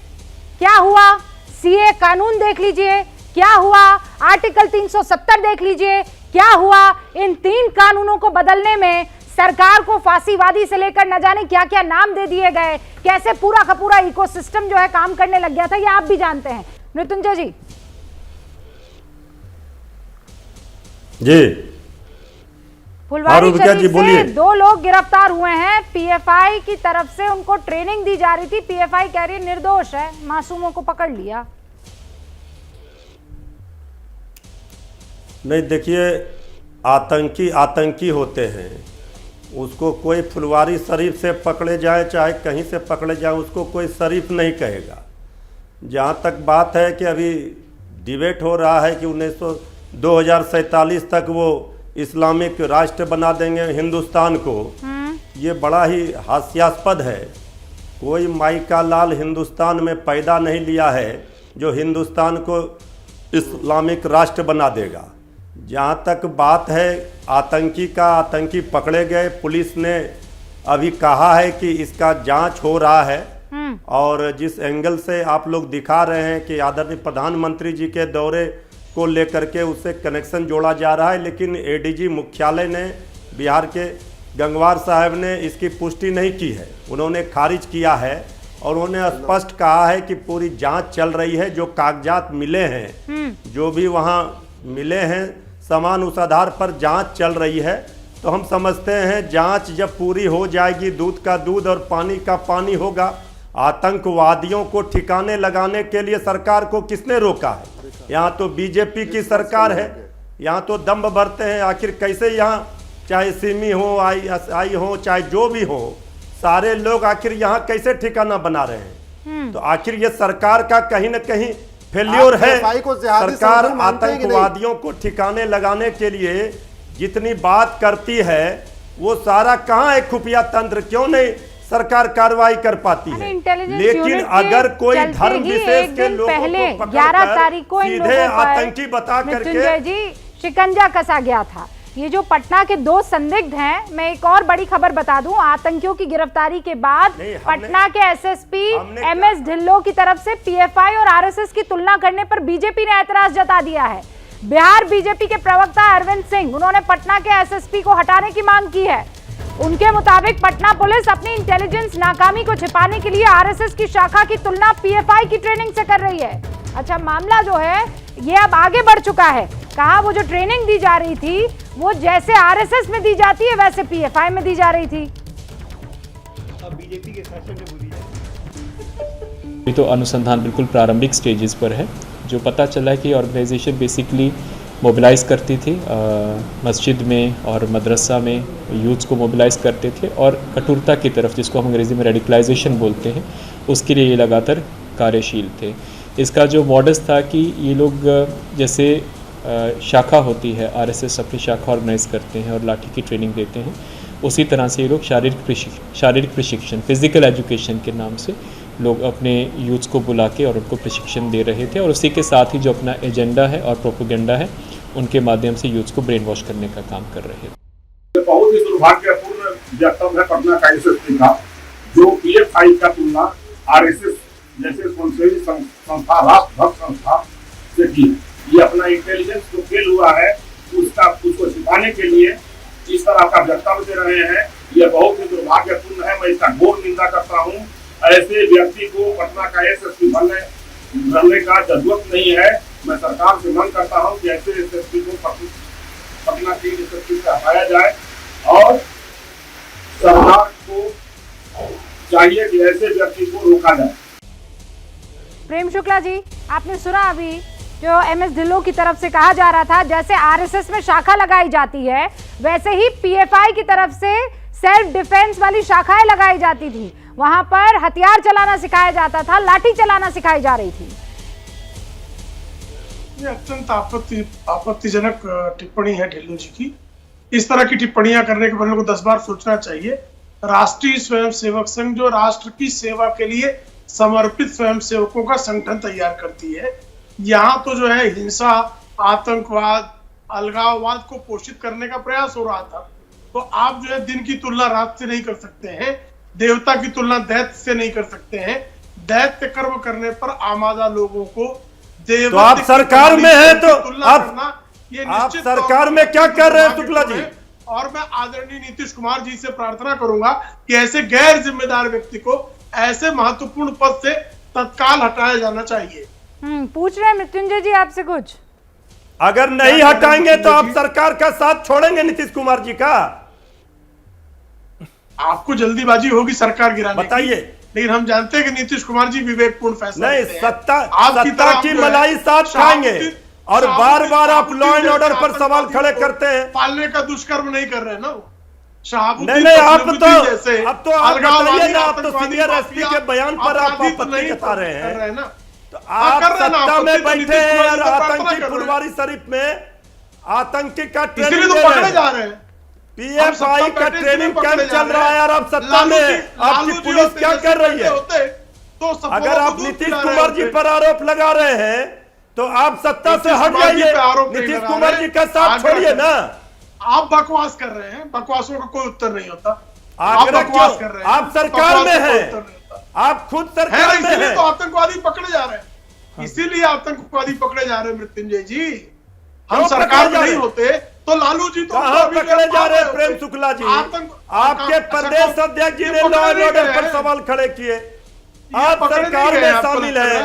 क्या हुआ, सीए कानून देख लीजिए क्या हुआ, आर्टिकल 370 देख लीजिए क्या हुआ। इन 3 कानूनों को बदलने में सरकार को फांसीवादी से लेकर न जाने क्या क्या नाम दे दिए गए, कैसे पूरा का पूरा इकोसिस्टम जो है काम करने लग गया था, ये आप भी जानते हैं। मृत्युंजय जी फुलवारी शरीफ से 2 लोग गिरफ्तार हुए हैं। पीएफआई की तरफ से उनको ट्रेनिंग दी जा रही थी, पीएफआई कह रही है निर्दोष है, मासूमों को पकड़ लिया। नहीं, देखिए, आतंकी होते हैं, उसको कोई फुलवारी शरीफ से पकड़े जाए चाहे कहीं से पकड़े जाए, उसको कोई शरीफ नहीं कहेगा। जहाँ तक बात है कि अभी डिबेट हो रहा है कि 2047 तक वो इस्लामिक राष्ट्र बना देंगे हिंदुस्तान को, ये बड़ा ही हास्यास्पद है। कोई माई का लाल हिंदुस्तान में पैदा नहीं लिया है जो हिंदुस्तान को इस्लामिक राष्ट्र बना देगा। जहाँ तक बात है आतंकी पकड़े गए, पुलिस ने अभी कहा है कि इसका जांच हो रहा है। और जिस एंगल से आप लोग दिखा रहे हैं कि आदरणीय प्रधानमंत्री जी के दौरे को लेकर के उससे कनेक्शन जोड़ा जा रहा है, लेकिन एडीजी मुख्यालय ने, बिहार के गंगवार साहब ने इसकी पुष्टि नहीं की है। उन्होंने खारिज किया है और उन्होंने स्पष्ट कहा है कि पूरी जांच चल रही है। जो कागजात मिले हैं, जो भी वहाँ मिले हैं सामान, उस आधार पर जांच चल रही है। तो हम समझते हैं जांच जब पूरी हो जाएगी, दूध का दूध और पानी का पानी होगा। आतंकवादियों को ठिकाने लगाने के लिए सरकार को किसने रोका है? यहाँ तो बीजेपी की सरकार है, यहाँ तो दम्भ भरते हैं। आखिर कैसे यहाँ, चाहे सिमी हो, आई हो, चाहे जो भी हो, सारे लोग आखिर यहाँ कैसे ठिकाना बना रहे हैं? तो आखिर ये सरकार का कहीं ना कहीं फेल्योर है। सरकार आतंकवादियों को ठिकाने लगाने के लिए जितनी बात करती है, वो सारा कहाँ है खुफिया तंत्र? क्यों नहीं सरकार कार्रवाई कर पाती है? लेकिन अगर कोई धर्म विशेष के लोगों को 11 तारीख को सीधे आतंकी बता करके जी शिकंजा कसा गया था। ये जो पटना के 2 संदिग्ध हैं, मैं एक और बड़ी खबर बता दूं, आतंकियों की गिरफ्तारी के बाद पटना के एसएसपी एमएस ढिल्लों की तरफ से पीएफआई और आरएसएस की तुलना करने पर बीजेपी ने ऐतराज जता दिया है। बिहार बीजेपी के प्रवक्ता अरविंद सिंह, उन्होंने पटना के एसएसपी को हटाने की मांग की है। उनके मुताबिक पटना पुलिस अपनी इंटेलिजेंस नाकामी को छिपाने के लिए आरएसएस की शाखा की तुलना पीएफआई की ट्रेनिंग से कर रही है। अच्छा, मामला जो है ये अब आगे बढ़ चुका है। कहा वो जो ट्रेनिंग दी जा रही थी वो जैसे आरएसएस में दी जाती है वैसे पीएफआई में दी जा रही थी। अब बीजेपी के फैशन में बोली जाए। अभी तो अनुसंधान बिल्कुल प्रारंभिक स्टेजेस पर है। जो पता चला है कि ऑर्गेनाइजेशन बेसिकली मोबिलाइज़ करती थी, मस्जिद में और मदरसा में यूथ्स को मोबिलाइज़ करते थे और कठोरता की तरफ, जिसको हम अंग्रेज़ी में रेडिकलाइजेशन बोलते हैं, उसके लिए ये लगातार कार्यशील थे। इसका जो मॉडस था कि ये लोग जैसे शाखा होती है, आरएसएस अपनी शाखा ऑर्गेनाइज करते हैं और लाठी की ट्रेनिंग देते हैं, उसी तरह से ये लोग शारीरिक प्रशिक्षण, फिजिकल एजुकेशन के नाम से लोग अपने यूथ्स को बुला के और उनको प्रशिक्षण दे रहे थे। और उसी के साथ ही जो अपना एजेंडा है और प्रोपेगेंडा है, उनके माध्यम से यूथ्स को ब्रेन वॉश करने का काम कर रहे थे। बहुत ही दुर्भाग्यपूर्ण वक्तव्य है पटना का एसएसपी का, जो पीएफआई का तुलना आरएसएस जैसे स्वयंसेवी संस्था, राष्ट्रभक्त संस्था से की। ये अपना इंटेलिजेंस जो फेल हुआ है उसको छिपाने के लिए इस तरह का वक्तव्य दे रहे हैं। यह बहुत ही दुर्भाग्यपूर्ण है। मैं इसका घोर निंदा करता हूँ। ऐसे व्यक्ति को पटना का एसएसपी बनने का जरूरत नहीं है। मैं सरकार से मांग करता हूँ कि ऐसे एसएसपी को पटना के एसएसपी से हटाया जाए और सरकार को चाहिए कि ऐसे व्यक्ति को रोका जाए। प्रेम शुक्ला जी, आपने सुना अभी जो एमएस ढिल्लों की तरफ से कहा जा रहा था, जैसे आरएसएस में शाखा लगाई जाती है वैसे ही पीएफआई की तरफ से सेल्फ डिफेंस वाली शाखाएं लगाई जाती थी, वहां पर हथियार चलाना सिखाया जाता था, लाठी चलाना सिखाई जा रही थी। ये अत्यंत आपत्तिजनक टिप्पणी है ढिल्लो जी की। इस तरह की टिप्पणियां करने के पहले को 10 बार सोचना चाहिए। राष्ट्रीय स्वयंसेवक संघ जो राष्ट्र की सेवा के लिए समर्पित स्वयंसेवकों का संगठन तैयार करती है, यहाँ तो जो है हिंसा, आतंकवाद, अलगाववाद को पोषित करने का प्रयास हो रहा था। तो आप जो है दिन की तुलना रात से नहीं कर सकते हैं, देवता की तुलना दैत्य से नहीं कर सकते हैं। दैत्य कर्म करने पर आमादा लोगों को तो आप सरकार में हैं, तो आप सरकार में क्या कर रहे हैं शुक्ला जी? और मैं आदरणीय नीतीश कुमार जी से प्रार्थना करूंगा कि ऐसे गैर जिम्मेदार व्यक्ति को ऐसे महत्वपूर्ण पद से तत्काल हटाया जाना चाहिए। पूछ रहे हैं मृत्युंजय जी आपसे कुछ। अगर नहीं हटाएंगे तो आप सरकार का साथ छोड़ेंगे नीतीश कुमार जी का? आपको जल्दीबाजी होगी सरकार गिराने की, बताइए। लेकिन हम जानते हैं कि नीतीश कुमार जी विवेकपूर्ण फैसला नहीं, लेते हैं। सत्ता की मलाई साथ खाएंगे और बार बार आप लॉ एंड ऑर्डर पर सवाल खड़े करते हैं। पालने का दुष्कर्म नहीं कर रहे ना वो। नहीं, आप तो बताइए ना, आप तो सीनियर एसपी के बयान पर आप आपत्ति जता रहे हैं ना। तो आप सत्ता में बैठे हैं और आतंकी फुलवारी शरीफ में आतंकी का ट्रेनिंग तो पकड़े जा रहे हैं। पीएफआई का ट्रेनिंग कैंप चल रहा है और आप सत्ता में, आपकी पुलिस क्या कर रही है? अगर आप नीतीश कुमार जी पर आरोप लगा रहे हैं तो आप सत्ता से हट जाइए, नीतीश कुमार जी का साथ छोड़िए ना। आप बकवास कर रहे हैं, बकवासों का कोई उत्तर नहीं होता। आप बकवास कर रहे हैं, आप सरकार में हैं, आप खुद सरकार में हैं, तो आतंकवादी पकड़े जा रहे हैं, इसीलिए आतंकवादी पकड़े जा रहे हैं मृत्युंजय जी। हम सरकार में नहीं होते तो लालू जी तो पकड़े जा रहे हैं। प्रेम शुक्ला जी, आपके प्रदेश अध्यक्ष जी ने लॉ एंड ऑर्डर पर सवाल खड़े किए। आप सरकार में शामिल हैं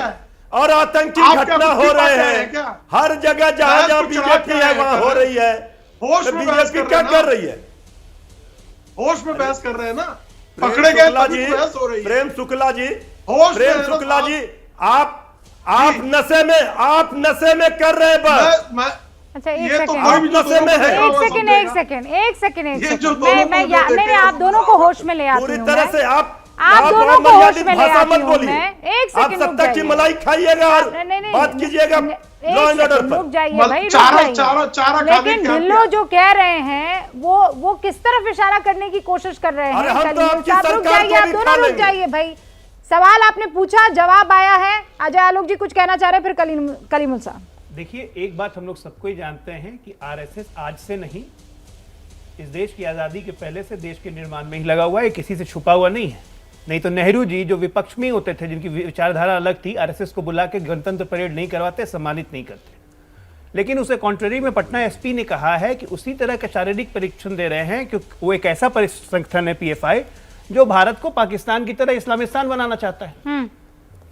और आतंकी घटना हो रहे हैं हर जगह, जहां जहां बीजेपी है वहां हो रही है। बीजेपी क्या कर रही है? होश में बहस कर रहे हैं ना। पकड़े गए प्रेम शुक्ला जी, प्रेम शुक्ला जी, आप नशे में कर रहे हैं बस। अच्छा एक ये सेकंड, तो नशे में है। एक सेकंड, मैं आप दोनों को होश में ले आती हूँ। पूरी तरह से आप दोनों को होश में ले आती हूँ। एक आप सेकंड, सत्ता की मलाई खाइएगा और बात कीजिएगा लॉ एंड ऑर्डर पर। रुक जाइए भाई, रुक जाइए। लेकिन ढिल्लो जो कह रहे हैं वो किस तरफ इशारा करने की कोशिश कर रहे हैं? रुक जाइए, आप दोनों रुक जाइए भाई। सवाल आपने पूछा, जवाब आया है। अजय आलोक जी कुछ कहना चाह रहे हैं, फिर कलीमुल साहब। देखिए, एक बात हम लोग सबको ही जानते हैं कि आरएसएस आज से नहीं, इस देश की आज़ादी के पहले से देश के निर्माण में ही लगा हुआ है, किसी से छुपा हुआ नहीं है। नहीं तो नेहरू जी जो विपक्ष में होते थे, जिनकी विचारधारा अलग थी, आरएसएस को बुला के गणतंत्र परेड नहीं करवाते, सम्मानित नहीं करते। लेकिन उसे कॉन्ट्ररी में पटना एसपी ने कहा है कि उसी तरह का शारीरिक परीक्षण दे रहे हैं, क्योंकि वो एक ऐसा संगठन है पीएफआई जो भारत को पाकिस्तान की तरह इस्लामिस्तान बनाना चाहता है।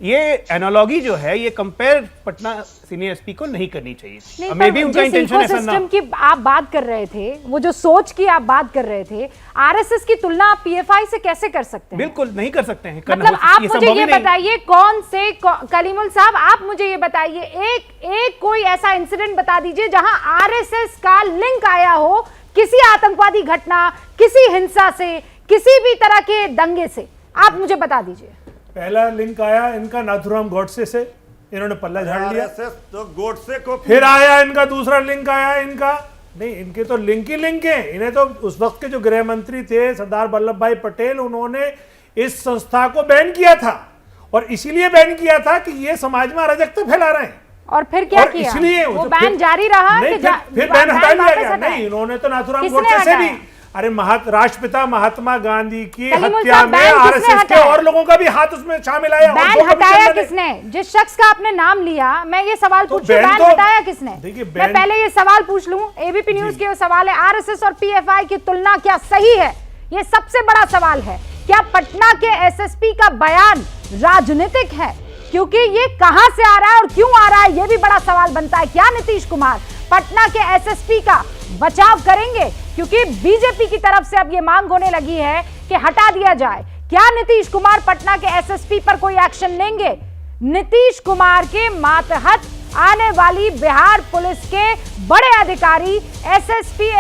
ये एनालॉजी जो है, ये कंपेयर पटना सीनियर एसपी को नहीं करनी चाहिए। मे भी उनका इंटेंशन ऐसा ना हो। की आप बात कर रहे थे, वो जो सोच की आप बात कर रहे थे, आरएसएस की तुलना आप पीएफआई से कैसे कर सकते हैं? बिल्कुल नहीं कर सकते हैं। मतलब आप मुझे ये बताइए, कौन से, कलीमुल साहब आप मुझे ये बताइए, एक कोई ऐसा इंसिडेंट बता दीजिए जहां आरएसएस का लिंक आया हो किसी आतंकवादी घटना, किसी हिंसा से, किसी भी तरह के दंगे से, आप मुझे बता दीजिए। पहला लिंक आया इनका नाथुराम गोडसे से, इन्होंने पल्ला झाड़ लिया। तो गोडसे को फिर आया इनका दूसरा लिंक आया इनका, नहीं इनके तो लिंक ही लिंक है। इन्हें तो उस वक्त के जो गृह मंत्री थे सरदार वल्लभ भाई पटेल, उन्होंने इस संस्था को बैन किया था, और इसीलिए बैन किया था कि ये समाज में अराजकता फैला रहे हैं। और फिर क्या किया? इसलिए वो बैन जारी रहा, फिर बैन हटा लिया गया। नहीं, इन्होंने तो नाथुराम गोडसे से भी, अरे राष्ट्रपिता महात्मा गांधी की हत्या में आरएसएस के और लोगों का भी हाथ उसमें शामिल आया। बैन हटाया किसने? जिस शख्स का आपने नाम लिया, मैं ये सवाल पूछूं, बैन हटाया किसने? मैं पहले ये सवाल पूछ लूं। एबीपी न्यूज के सवाल है, आरएसएस और पीएफआई की तुलना क्या सही है? ये सबसे बड़ा सवाल है। क्या पटना के एसएसपी का बयान राजनीतिक है? क्योंकि ये कहां से आ रहा है और क्यों आ रहा है, ये भी बड़ा सवाल बनता है। क्या नीतीश कुमार पटना के एसएसपी का बचाव करेंगे? क्योंकि बीजेपी की तरफ से अब ये मांग होने लगी है कि हटा दिया जाए। क्या नीतीश कुमार पटना के एसएसपी पर कोई एक्शन लेंगे? नीतीश कुमार के मातहत आने वाली बिहार पुलिस के बड़े अधिकारी एसएसपी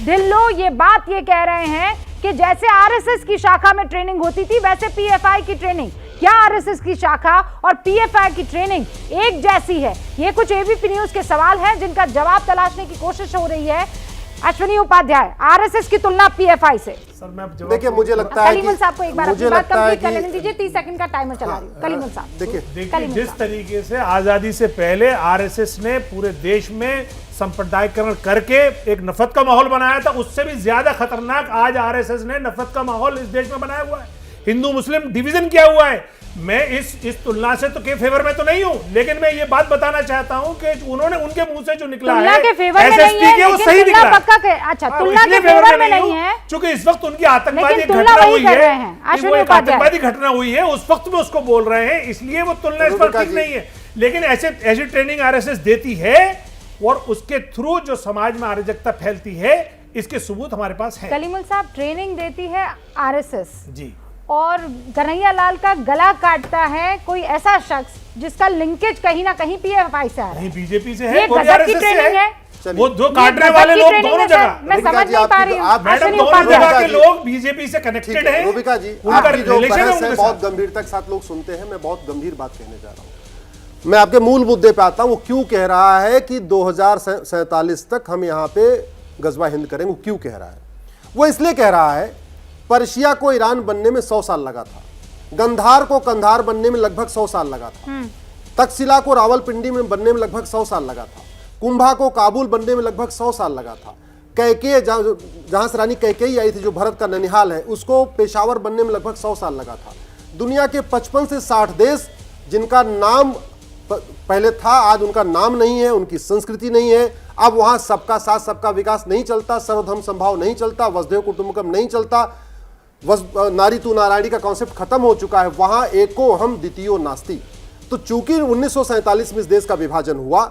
ढिल्लो ये बात ये कह रहे हैं कि जैसे आरएसएस की शाखा में ट्रेनिंग होती थी वैसे पीएफआई की ट्रेनिंग, क्या आरएसएस की शाखा और पीएफआई की ट्रेनिंग एक जैसी है? ये कुछ एबीपी न्यूज के सवाल हैं जिनका जवाब तलाशने की कोशिश हो रही है। अश्विनी उपाध्याय, आरएसएस की तुलना पीएफआई से। सर मैं देखिए मुझे लगता है कलीमुल साहब को एक बार अपनी बात कंप्लीट करने कि दीजिए, 30 सेकंड का टाइमर चला रही हूं। कलीमुल साहब देखिए जिस तरीके से आजादी से पहले आरएसएस ने पूरे देश में संप्रदायीकरण करके एक नफरत का माहौल बनाया था, उससे भी ज्यादा खतरनाक आज आरएसएस ने नफरत का माहौल इस देश में बनाया हुआ है। हिंदू मुस्लिम डिवीजन किया हुआ है। मैं इस तुलना से तो के फेवर में तो नहीं हूं, लेकिन मैं ये बात बताना चाहता हूं कि उन्होंने उनके मुंह से जो निकला है एसएसपी के वो सही निकला। अच्छा, तुलना के फेवर में नहीं है क्योंकि इस वक्त उनकी आतंकवादी घटना हुई है, आतंकवादी घटना हुई है, उस वक्त में उसको बोल रहे हैं, इसलिए वो तुलना इस पर ठीक नहीं है। लेकिन ऐसी ट्रेनिंग आरएसएस देती है और उसके थ्रू जो समाज में अराजकता फैलती है, इसके सबूत हमारे पास है। कलीमुल साहब, ट्रेनिंग देती है आरएसएस जी, और कन्हैया लाल का गला काटता है कोई ऐसा शख्स जिसका लिंकेज कहीं ना कहीं पीएफआई से आ रहा है, बीजेपी से ये है, गजब की ट्रेनिंग है। वो दो काटने वाले लोग दोनों जगह, मैं समझ नहीं पा रही हूँ। मैडम दोनों जगह के लोग बीजेपी से कनेक्टेड हैं। रूबिका जी, उनका आपकी जो रिलेशन बहस है बहुत गंभीरता के साथ लोग सुनते हैं। मैं बहुत गंभीर बात कहने जा रहा हूँ। मैं आपके मूल मुद्दे पे आता हूँ। वो क्यों कह रहा है कि 2047 तक हम यहाँ पे गजवा हिंद करेंगे? वो क्यों कह रहा है? वो इसलिए कह रहा है, पर्शिया को ईरान बनने में 100 साल लगा था, गंधार को कंधार बनने में लगभग 100 साल लगा था, तक्षशिला को रावलपिंडी में बनने में लगभग 100 साल लगा था, कुंभा को काबुल बनने में लगभग 100 साल लगा था, कैकेय जहां से रानी कैकेयी आई थी, जो भारत का ननिहाल है, उसको पेशावर बनने में लगभग 100 साल लगा था। दुनिया के 55 से 60 देश जिनका नाम पहले था, आज उनका नाम नहीं है, उनकी संस्कृति नहीं है। अब वहां सबका साथ सबका विकास नहीं चलता, सर्वधर्म संभाव नहीं चलता, वसुधैव कुटुंबकम नहीं चलता, नारी तू नारायणी का कॉन्सेप्ट खत्म हो चुका है। वहां एको हम द्वितीयो नास्ति। तो चूंकि 1947 में इस देश का विभाजन हुआ,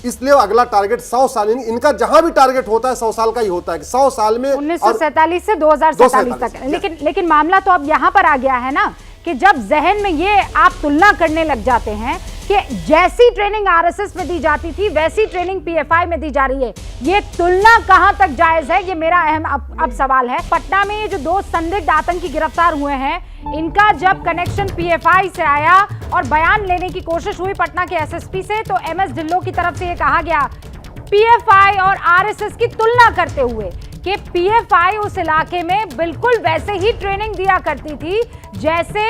इसलिए अगला टारगेट 100 साल, इनका जहां भी टारगेट होता है 100 साल का ही होता है कि 100 साल में 1947 से 2047 तक। लेकिन मामला तो अब यहां पर आ गया है ना कि जब जहन में ये आप तुलना करने लग जाते हैं कि जैसी ट्रेनिंग आरएसएस में दी जाती थी वैसी ट्रेनिंग पीएफआई में दी जा रही है, ये तुलना कहां तक जायज है? ये मेरा अहम अब सवाल है। पटना में ये जो 2 संदिग्ध आतंकी गिरफ्तार हुए हैं, इनका जब कनेक्शन पीएफआई से आया और बयान लेने की कोशिश हुई पटना के एसएसपी से, तो एमएस ढिल्लों की तरफ से ये कहा गया पीएफआई और आरएसएस की तुलना करते हुए कि पीएफआई उस इलाके में बिल्कुल वैसे ही ट्रेनिंग दिया करती थी जैसे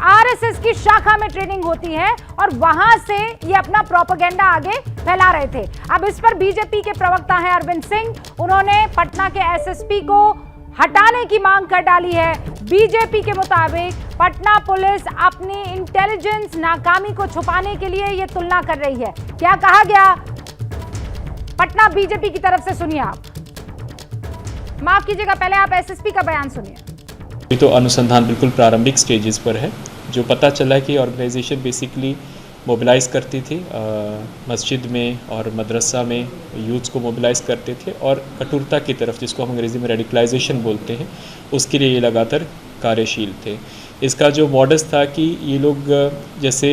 आरएसएस की शाखा में ट्रेनिंग होती है, और वहां से ये अपना प्रोपेगेंडा आगे फैला रहे थे। अब इस पर बीजेपी के प्रवक्ता हैं अरविंद सिंह, उन्होंने पटना के एसएसपी को हटाने की मांग कर डाली है। बीजेपी के मुताबिक पटना पुलिस अपनी इंटेलिजेंस नाकामी को छुपाने के लिए ये तुलना कर रही है। क्या कहा गया पटना बीजेपी की तरफ से, सुनिए आप। माफ कीजिएगा, पहले आप एसएसपी का बयान सुनिए। ये तो अनुसंधान बिल्कुल प्रारंभिक स्टेजेस पर है। जो पता चला कि ऑर्गेनाइजेशन बेसिकली मोबिलाइज करती थी, मस्जिद में और मदरसा में यूथ्स को मोबिलाइज करते थे, और कठोरता की तरफ, जिसको हम अंग्रेज़ी में रेडिकलाइजेशन बोलते हैं, उसके लिए ये लगातार कार्यशील थे। इसका जो मॉडस था कि ये लोग जैसे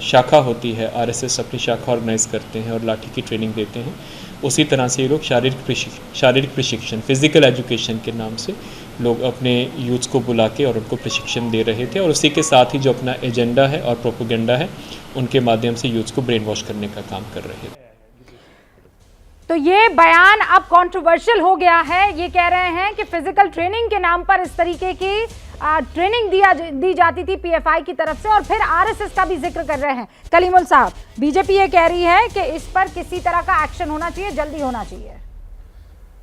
शाखा होती है, आरएसएस अपनी शाखा ऑर्गेनाइज करते हैं और लाठी की ट्रेनिंग देते हैं, उसी तरह से ये लोग शारीरिक प्रशिक्षण, फिजिकल एजुकेशन के नाम से लोग अपने यूथ्स को बुला के और उनको प्रशिक्षण दे रहे थे, और उसी के साथ ही जो अपना एजेंडा है और प्रोपेगेंडा है, उनके माध्यम से यूथ्स को ब्रेन वॉश करने का काम कर रहे थे। तो ये बयान अब कंट्रोवर्शियल हो गया है। ये कह रहे हैं कि फिजिकल ट्रेनिंग के नाम पर इस तरीके की ट्रेनिंग दी जाती थी पीएफआई की तरफ से, और फिर आरएसएस का भी जिक्र कर रहे हैं। कलीमुल साहब, बीजेपी ये कह रही है कि इस पर किसी तरह का एक्शन होना चाहिए, जल्दी होना चाहिए।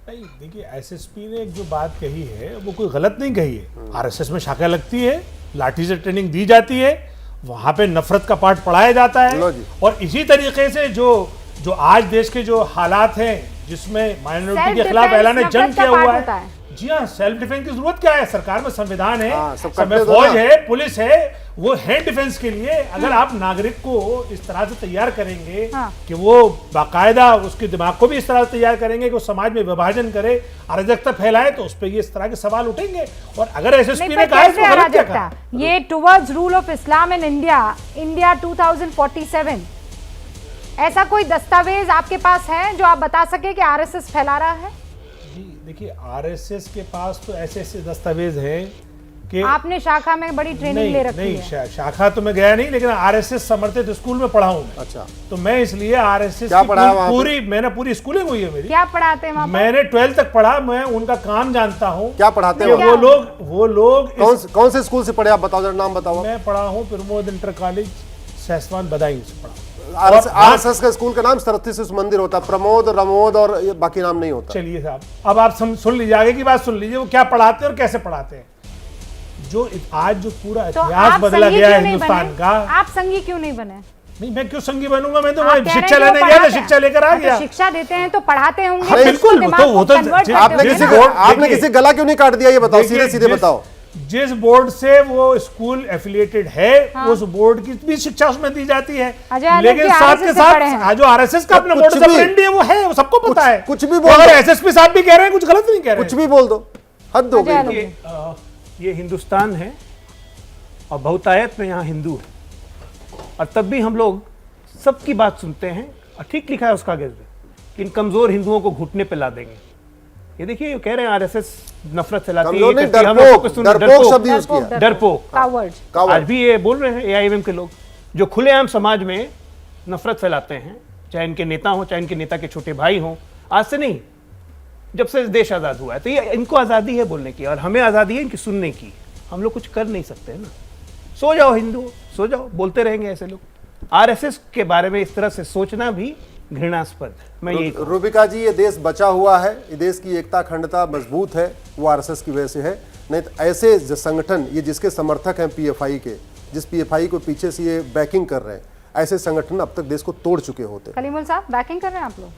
नहीं, देखिए एसएसपी ने एक जो बात कही है वो कोई गलत नहीं कही है। आरएसएस में शाखा लगती है, लाठी से ट्रेनिंग दी जाती है, वहां पे नफरत का पाठ पढ़ाया जाता है, और इसी तरीके से जो आज देश के जो हालात हैं जिसमें माइनॉरिटी के खिलाफ ऐलान जंग किया हुआ है, जी हाँ, सेल्फ डिफेंस की जरूरत क्या है? सरकार में संविधान है, फौज है, पुलिस है, वो है डिफेंस के लिए। अगर आप नागरिक को इस तरह से तैयार करेंगे कि वो बाकायदा उसके दिमाग को भी इस तरह से तैयार करेंगे कि वो समाज में विभाजन करे, अराजकता फैलाए, तो उस पर ये इस तरह के सवाल उठेंगे। और अगर एसएसपी ने कहा ये towards rule of Islam in India 2047, ऐसा कोई दस्तावेज आपके पास है जो आप बता सके कि आरएसएस फैला रहा है? देखिए आरएसएस के पास तो ऐसे ऐसे दस्तावेज हैं कि आपने शाखा में बड़ी ट्रेनिंग ले रखी नहीं, है। शाखा तो मैं गया नहीं, लेकिन आरएसएस समर्थित स्कूल में पढ़ा हूं मैं। अच्छा, तो मैं इसलिए आरएसएस क्या पढ़ा है वहाँ पे? मैंने पूरी स्कूलिंग हुई है मेरी। क्या पढ़ाते हैं वहाँ पर? मैंने 12th तक पढ़ा, मैं उनका काम जानता हूँ। क्या पढ़ाते कि हैं वो लोग कौन से स्कूल से पढ़े आप बताओ जरा, नाम बताओ। मैं पढ़ा हूँ प्रमोद इंटर कॉलेज सहसवान बदायूं से पढ़ा। आरएसएस का स्कूल का नाम सरस्वती शिशु मंदिर होता है, प्रमोद रमोद और ये बाकी नाम नहीं होता। चलिए साहब, अब आप सुन लीजिए, आगे की बात सुन लीजिए, वो क्या पढ़ाते हैं और कैसे पढ़ाते हैं। जो आज जो पूरा तो इतिहास आप बदला संगी गया क्यों है नहीं हिंदुस्तान बने? का। आप संगी क्यों नहीं बने? नहीं, मैं क्यों संगी बनूंगा, मैं तो आप वहाँ कह रहे हैं शिक्षा कि लेने वो गया था, पढ़ाते शिक्षा हैं। लेकर आ तो गया। शिक्षा देते हैं तो पढ़ाते होंगे। हाँ, उसको बिल्कुल, दिमाग वो तो को convert करते आपने होंगे किसी ना। आपने किसी गला क्यों नहीं काट दिया, ये बताओ, सीधे सीधे बताओ। जिस बोर्ड से वो स्कूल एफिलिएटेड है, उस बोर्ड की भी शिक्षा उसमें दी जाती है, अजय आनंद लेकिन जी साथ के RSS से पढ़े हैं। साथ जो आरएसएस का अपना कुछ बोर्ड भी- ऑपरेंडी है वो है, वो सबको पता है। कुछ भी बोल अगर दो। एसएसपी साहब भी कह रहे हैं, कुछ गलत नहीं कह रहे कुछ भी बोल दो, हद हो अजय आनंद गई। जी। ये हिंदुस्तान है और बहुतायत में यहाँ हिंदू है, और तब भी हम लोग सबकी बात सुनते हैं, और ठीक लिखा है उस कागज में कि इन कमजोर हिंदुओं को घुटने पे ला देंगे। ये देखिए, ये कह रहे हैं आरएसएस नफरत फैलाती है, कमजोर नहीं, ये करती है, हम लोगों को डरपोक, सुन- डरपोक शब्द यूज किया। डरपोक। Cowards। आज भी ये बोल रहे हैं एआईएमएम के लोग, जो खुलेआम समाज में नफरत फैलाते हैं, चाहे इनके नेता हो, चाहे इनके नेता के छोटे भाई हों। आज से नहीं, जब से देश आज़ाद हुआ है, तो ये इनको आज़ादी है बोलने की, और हमें आज़ादी है इनकी सुनने की। हम लोग कुछ कर नहीं सकते ना। सो जाओ हिंदू, सो जाओ, बोलते रहेंगे ऐसे लोग। आरएसएस के बारे में इस तरह से सोचना भी घृणास्पद है। मैं यही कहूँगा। रूबिका जी, ये देश बचा हुआ है, ये देश की एकता अखंडता मजबूत है, वो आरएसएस की वजह से है। नहीं तो ऐसे संगठन, ये जिसके समर्थक हैं पीएफआई के, जिस पीएफआई को पीछे से ये बैकिंग कर रहे हैं, ऐसे संगठन अब तक देश को तोड़ चुके होते। कलीमुल साहब, बैकिंग कर रहे हैं आप लोग?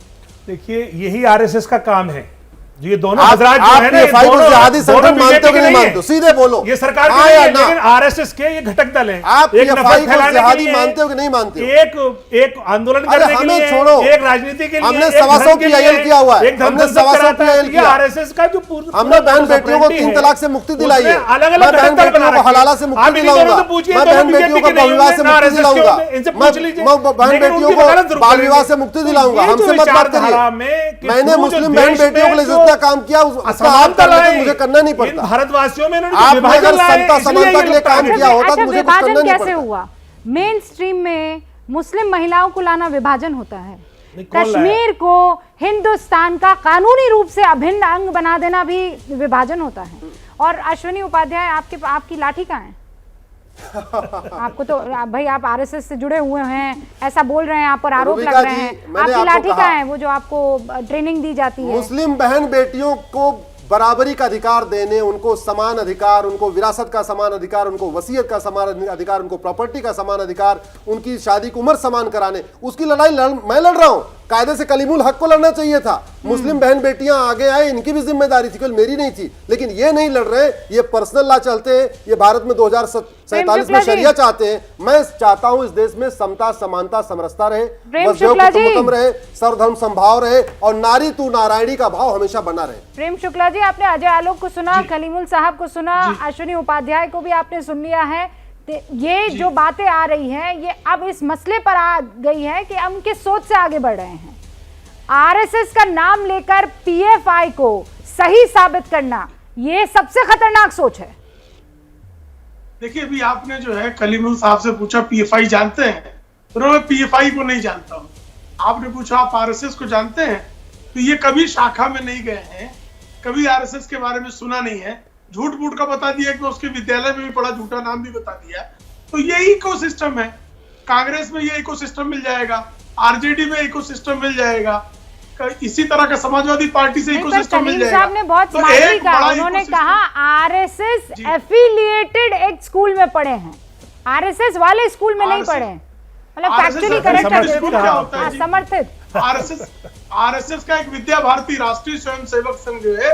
देखिए, यही आरएसएस का काम है। ये दोनों आप हजरात जो है ना, ये PFI को दोनों- जिहादी दोनों संगठन मानते हो बीजेपी कि के नहीं है। मानते हो? सीधे बोलो। ये सरकार के हाँ नहीं या है, ना? लेकिन आरएसएस के ये घटक दल हैं। आप एक PFI नफरत को फैलाने के जिहादी लिए, मानते हो कि नहीं मानते हो? एक आंदोलन अरे करने के हमें लिए, छोड़ो। एक राजनीति के लिए, हमने एक 125 धर्म के PIL लिए, किया हुआ है। एक धर्म हमने सब 125 कराता है। PIL ये किया। आरएसएस का जो हमने बहन बेटियों को 3 तलाक से मुक्ति दिलाई है। अलग मैं अलग बहन बेटियों को हलाला से मुक्ति दिलाऊंगा। मैं बहन बेटियों को बहुविवाह से मुक्ति दिलाऊंगा। मैं बहन बेटियों को बाल विवाह से मुक्ति दिलाऊंगा। हमसे मत बात करिए। मैंने मुस्लिम बहन बेटियों के लिए जितना काम किया उसका आप कर लेते, मुझे करना नहीं पड़ता। भारतवासियों में आपने अगर समता समानता के लिए काम किया होता तो अच्छा, मुझे कुछ करना विभाजन नहीं कैसे पड़ता। हुआ? मेन स्ट्रीम में मुस्लिम महिलाओं को लाना विभाजन होता है। नहीं, कौन लाया? कश्मीर को हिंदुस्तान का कानूनी रूप से अभिन्न अंग बना देना भी विभाजन होता है। और अश्विनी उपाध्याय, आपकी लाठी कहाँ है? आपको तो भाई, आप आरएसएस से जुड़े हुए हैं, ऐसा बोल रहे हैं, आप पर आरोप लग रहे हैं। आपकी लाठी कहाँ है, वो जो आपको ट्रेनिंग दी जाती है? मुस्लिम बहन बेटियों को बराबरी का अधिकार देने, उनको समान अधिकार, उनको विरासत का समान अधिकार, उनको वसीयत का समान अधिकार, उनको प्रॉपर्टी का समान अधिकार, उनकी शादी की उम्र समान कराने, उसकी लड़ाई मैं लड़ रहा हूं। कायदे से कलीमुल हक को लड़ना चाहिए था। मुस्लिम बहन बेटियां आगे आए, इनकी भी जिम्मेदारी थी, केवल मेरी नहीं थी। लेकिन ये नहीं लड़ रहे, ये पर्सनल लॉ चलते हैं, ये भारत में 2047 में शरिया चाहते हैं। मैं चाहता हूं इस देश में समता समानता समरसता रहे, कुटुंबकम रहे, सर्वधर्म संभाव रहे, और नारी तू नारायणी का भाव हमेशा बना रहे। प्रेम शुक्ला जी, आपने अजय आलोक को सुना, कलीमुल साहब को सुना, अश्विनी उपाध्याय को भी आपने सुन लिया है। ये जो बातें आ रही हैं, ये अब इस मसले पर आ गई है कि हम किस सोच से आगे बढ़ रहे हैं। आरएसएस का नाम लेकर पीएफआई को सही साबित करना, ये सबसे खतरनाक सोच है। देखिए, अभी आपने जो है कलीमुल साहब से पूछा पीएफआई जानते हैं, तो मैं पीएफआई को नहीं जानता हूं। आपने पूछा आप आरएसएस को जानते हैं, तो ये कभी शाखा में नहीं गए हैं, कभी आरएसएस के बारे में सुना नहीं है, झूठ मूठ का बता दिया कि उसके विद्यालय में भी पढ़ा, झूठा नाम भी बता दिया। तो ये इकोसिस्टम है। कांग्रेस में ये इकोसिस्टम मिल जाएगा, आरजेडी में इकोसिस्टम मिल जाएगा, इसी तरह का समाजवादी पार्टी से इकोसिस्टम मिल जाएगा। साहब ने बहुत तो स्मार्टली कहा, उन्होंने कहा आरएसएस एफिलिएटेड एक स्कूल में पढ़े हैं, आरएसएस वाले स्कूल में नहीं पढ़े हैं। मतलब फैक्चुअली करेक्ट है, समर्थित। आरएसएस का एक विद्या भारती राष्ट्रीय स्वयंसेवक संघ जो है,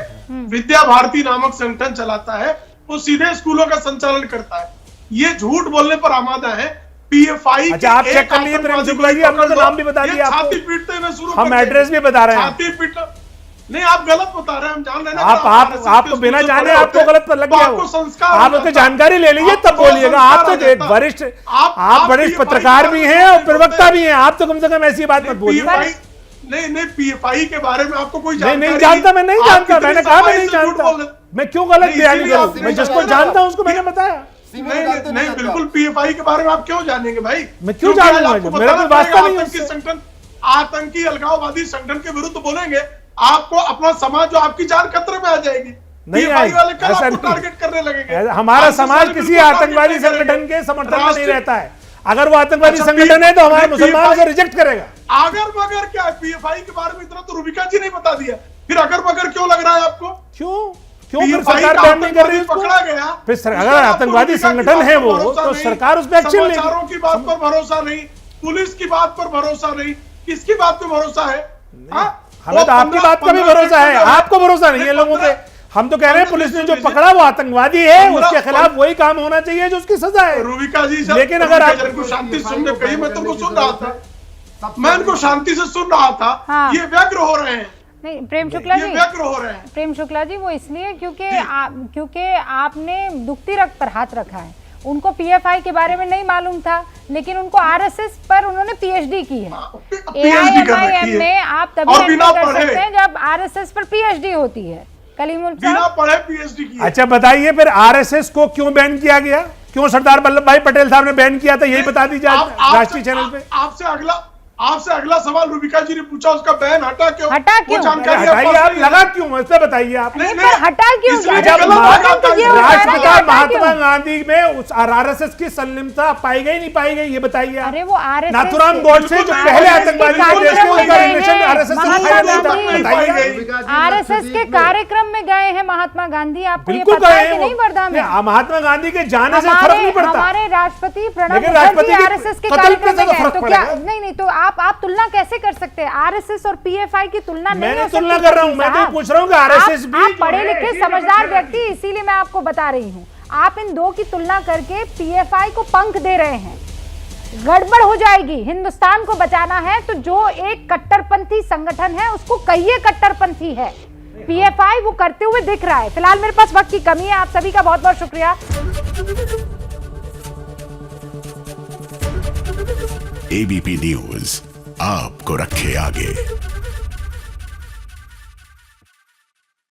विद्या भारती नामक संगठन चलाता है, वो सीधे स्कूलों का संचालन करता है। ये झूठ बोलने पर आमादा है। पीएफआई अच्छा, आप चेक कर लीजिए प्रेम शुक्ला जी, हमने तो नाम भी बता दिया, छाती पीटते हुए शुरू, हम एड्रेस भी बता रहे हैं। छाती पीट नहीं, आप गलत बता रहे हैं, हम जान रहे हैं। आप तो बिना जाने आपको गलत पर लग गया, आपको संस्कार, आप उसकी जानकारी ले लीजिए तब बोलिएगा। आप तो एक वरिष्ठ, आप वरिष्ठ पत्रकार भी हैं और प्रवक्ता भी हैं, आप तो कम से कम ऐसी बात मत बोलिए। नहीं पीएफआई के बारे में आपको कोई नहीं जानता, मैं नहीं जानता, मैंने कहा मैं नहीं जानता, मैं क्यों गलत बयानी करूं, मैं जिसको जानता हूं उसको मैंने बताया। नहीं बिल्कुल पीएफआई के बारे में आप क्यों जानेंगे भाई? मैं क्यों जानूंगा, मेरा कोई वास्ता नहीं है उससे। आतंकी अलगाववादी संगठन के विरुद्ध बोलेंगे आपको अपना समाज जो आपकी जान खतरे में आ जाएगी, नहीं पीएफआई वाले कल ऐसा आपको टारगेट करने लगेंगे। हमारा समाज किसी आतंकवादी संगठन के समर्थन में नहीं रहता है। अगर वो आतंकवादी संगठन है तो हमारे मुसलमान उसे रिजेक्ट करेगा। अगर मगर क्या है पीएफआई के बारे में इतना तो रूबिका जी ने बता दिया, फिर अगर मगर क्यों लग रहा है आपको? क्यों फिर सरकार बैन नहीं कर रही उसको? पकड़ा गया, फिर अगर आतंकवादी संगठन है वो तो सरकार उस पर एक्शन लेगी। समाचारों की बात पर भरोसा नहीं, पुलिस की बात पर भरोसा नहीं, किसकी बात पे भरोसा है? हमें तो आपकी बात का भी भरोसा है, आपको भरोसा नहीं है लोगों पे। हम तो कह रहे हैं पुलिस ने जो पकड़ा वो आतंकवादी है, उसके खिलाफ वही काम होना चाहिए जो उसकी सजा है। रूबिका जी लेकिन अगर आपको शांति सुनने कही, मैं तुमको सुन रहा था, मैं इनको शांति से सुन रहा था, ये व्यग्र हो रहे हैं। नहीं प्रेम शुक्ला जी, व्यग्र हो रहे हैं। प्रेम शुक्ला जी वो इसलिए क्योंकि आपने दुखती रग पर हाथ रखा है। उनको पीएफआई के बारे में नहीं मालूम था, लेकिन उनको आरएसएस पर उन्होंने पीएचडी की है। एआईएमआईएम में आप तभी एंटर कर सकते हैं जब आरएसएस पर पीएचडी होती है। कलीमुल बिना पढ़े पीएचडी की। अच्छा बताइए फिर आरएसएस को क्यों बैन किया गया, क्यों सरदार वल्लभ भाई पटेल साहब ने बैन किया था, यही बता दीजिए राष्ट्रीय चैनल पे। आपसे अगला सवाल रूबिका जी ने पूछा, उसका बैन हटा क्यों? जानकारी हटाइए आप, लगा क्यों इसे बताइए आप। हटा क्यों? राष्ट्रपिता महात्मा गांधी में उस आरएसएस की संलिप्तता पाई गई नहीं पाई गई, ये बताइए। अरे वो आरएसएस नाथुराम गोडसे जो पहले आतंकवादी थे उनका रिलेशन आरएसएस से आरएसएस के कार्यक्रम में गए हैं महात्मा गांधी, आपको ये बिल्कुल पता है गए कि नहीं वर्धा में? महात्मा गांधी के जाने से फर्क नहीं पड़ता। हमारे राष्ट्रपति प्रणब लेकिन राष्ट्रपति मुखर्जी आरएसएस के कार्यक्रम में गए, तो क्या नहीं तो आप तुलना कैसे कर सकते हैं? आरएसएस और पीएफआई की तुलना नहीं हो सकती। तुलना कर रहा हूं, मैं तो पूछ रहा हूं कि आरएसएस भी आप पढ़े लिखे समझदार व्यक्ति, इसीलिए मैं आपको बता रही हूं। आप इन दो की तुलना करके पीएफआई को पंख दे रहे हैं, गड़बड़ हो जाएगी। हिंदुस्तान को बचाना है तो जो एक कट्टरपंथी संगठन है उसको कहिए कट्टरपंथी है। पीएफआई वो करते हुए दिख रहा है। फिलहाल मेरे पास वक्त की कमी है। आप सभी का बहुत बहुत शुक्रिया। एबीपी न्यूज आपको रखे आगे।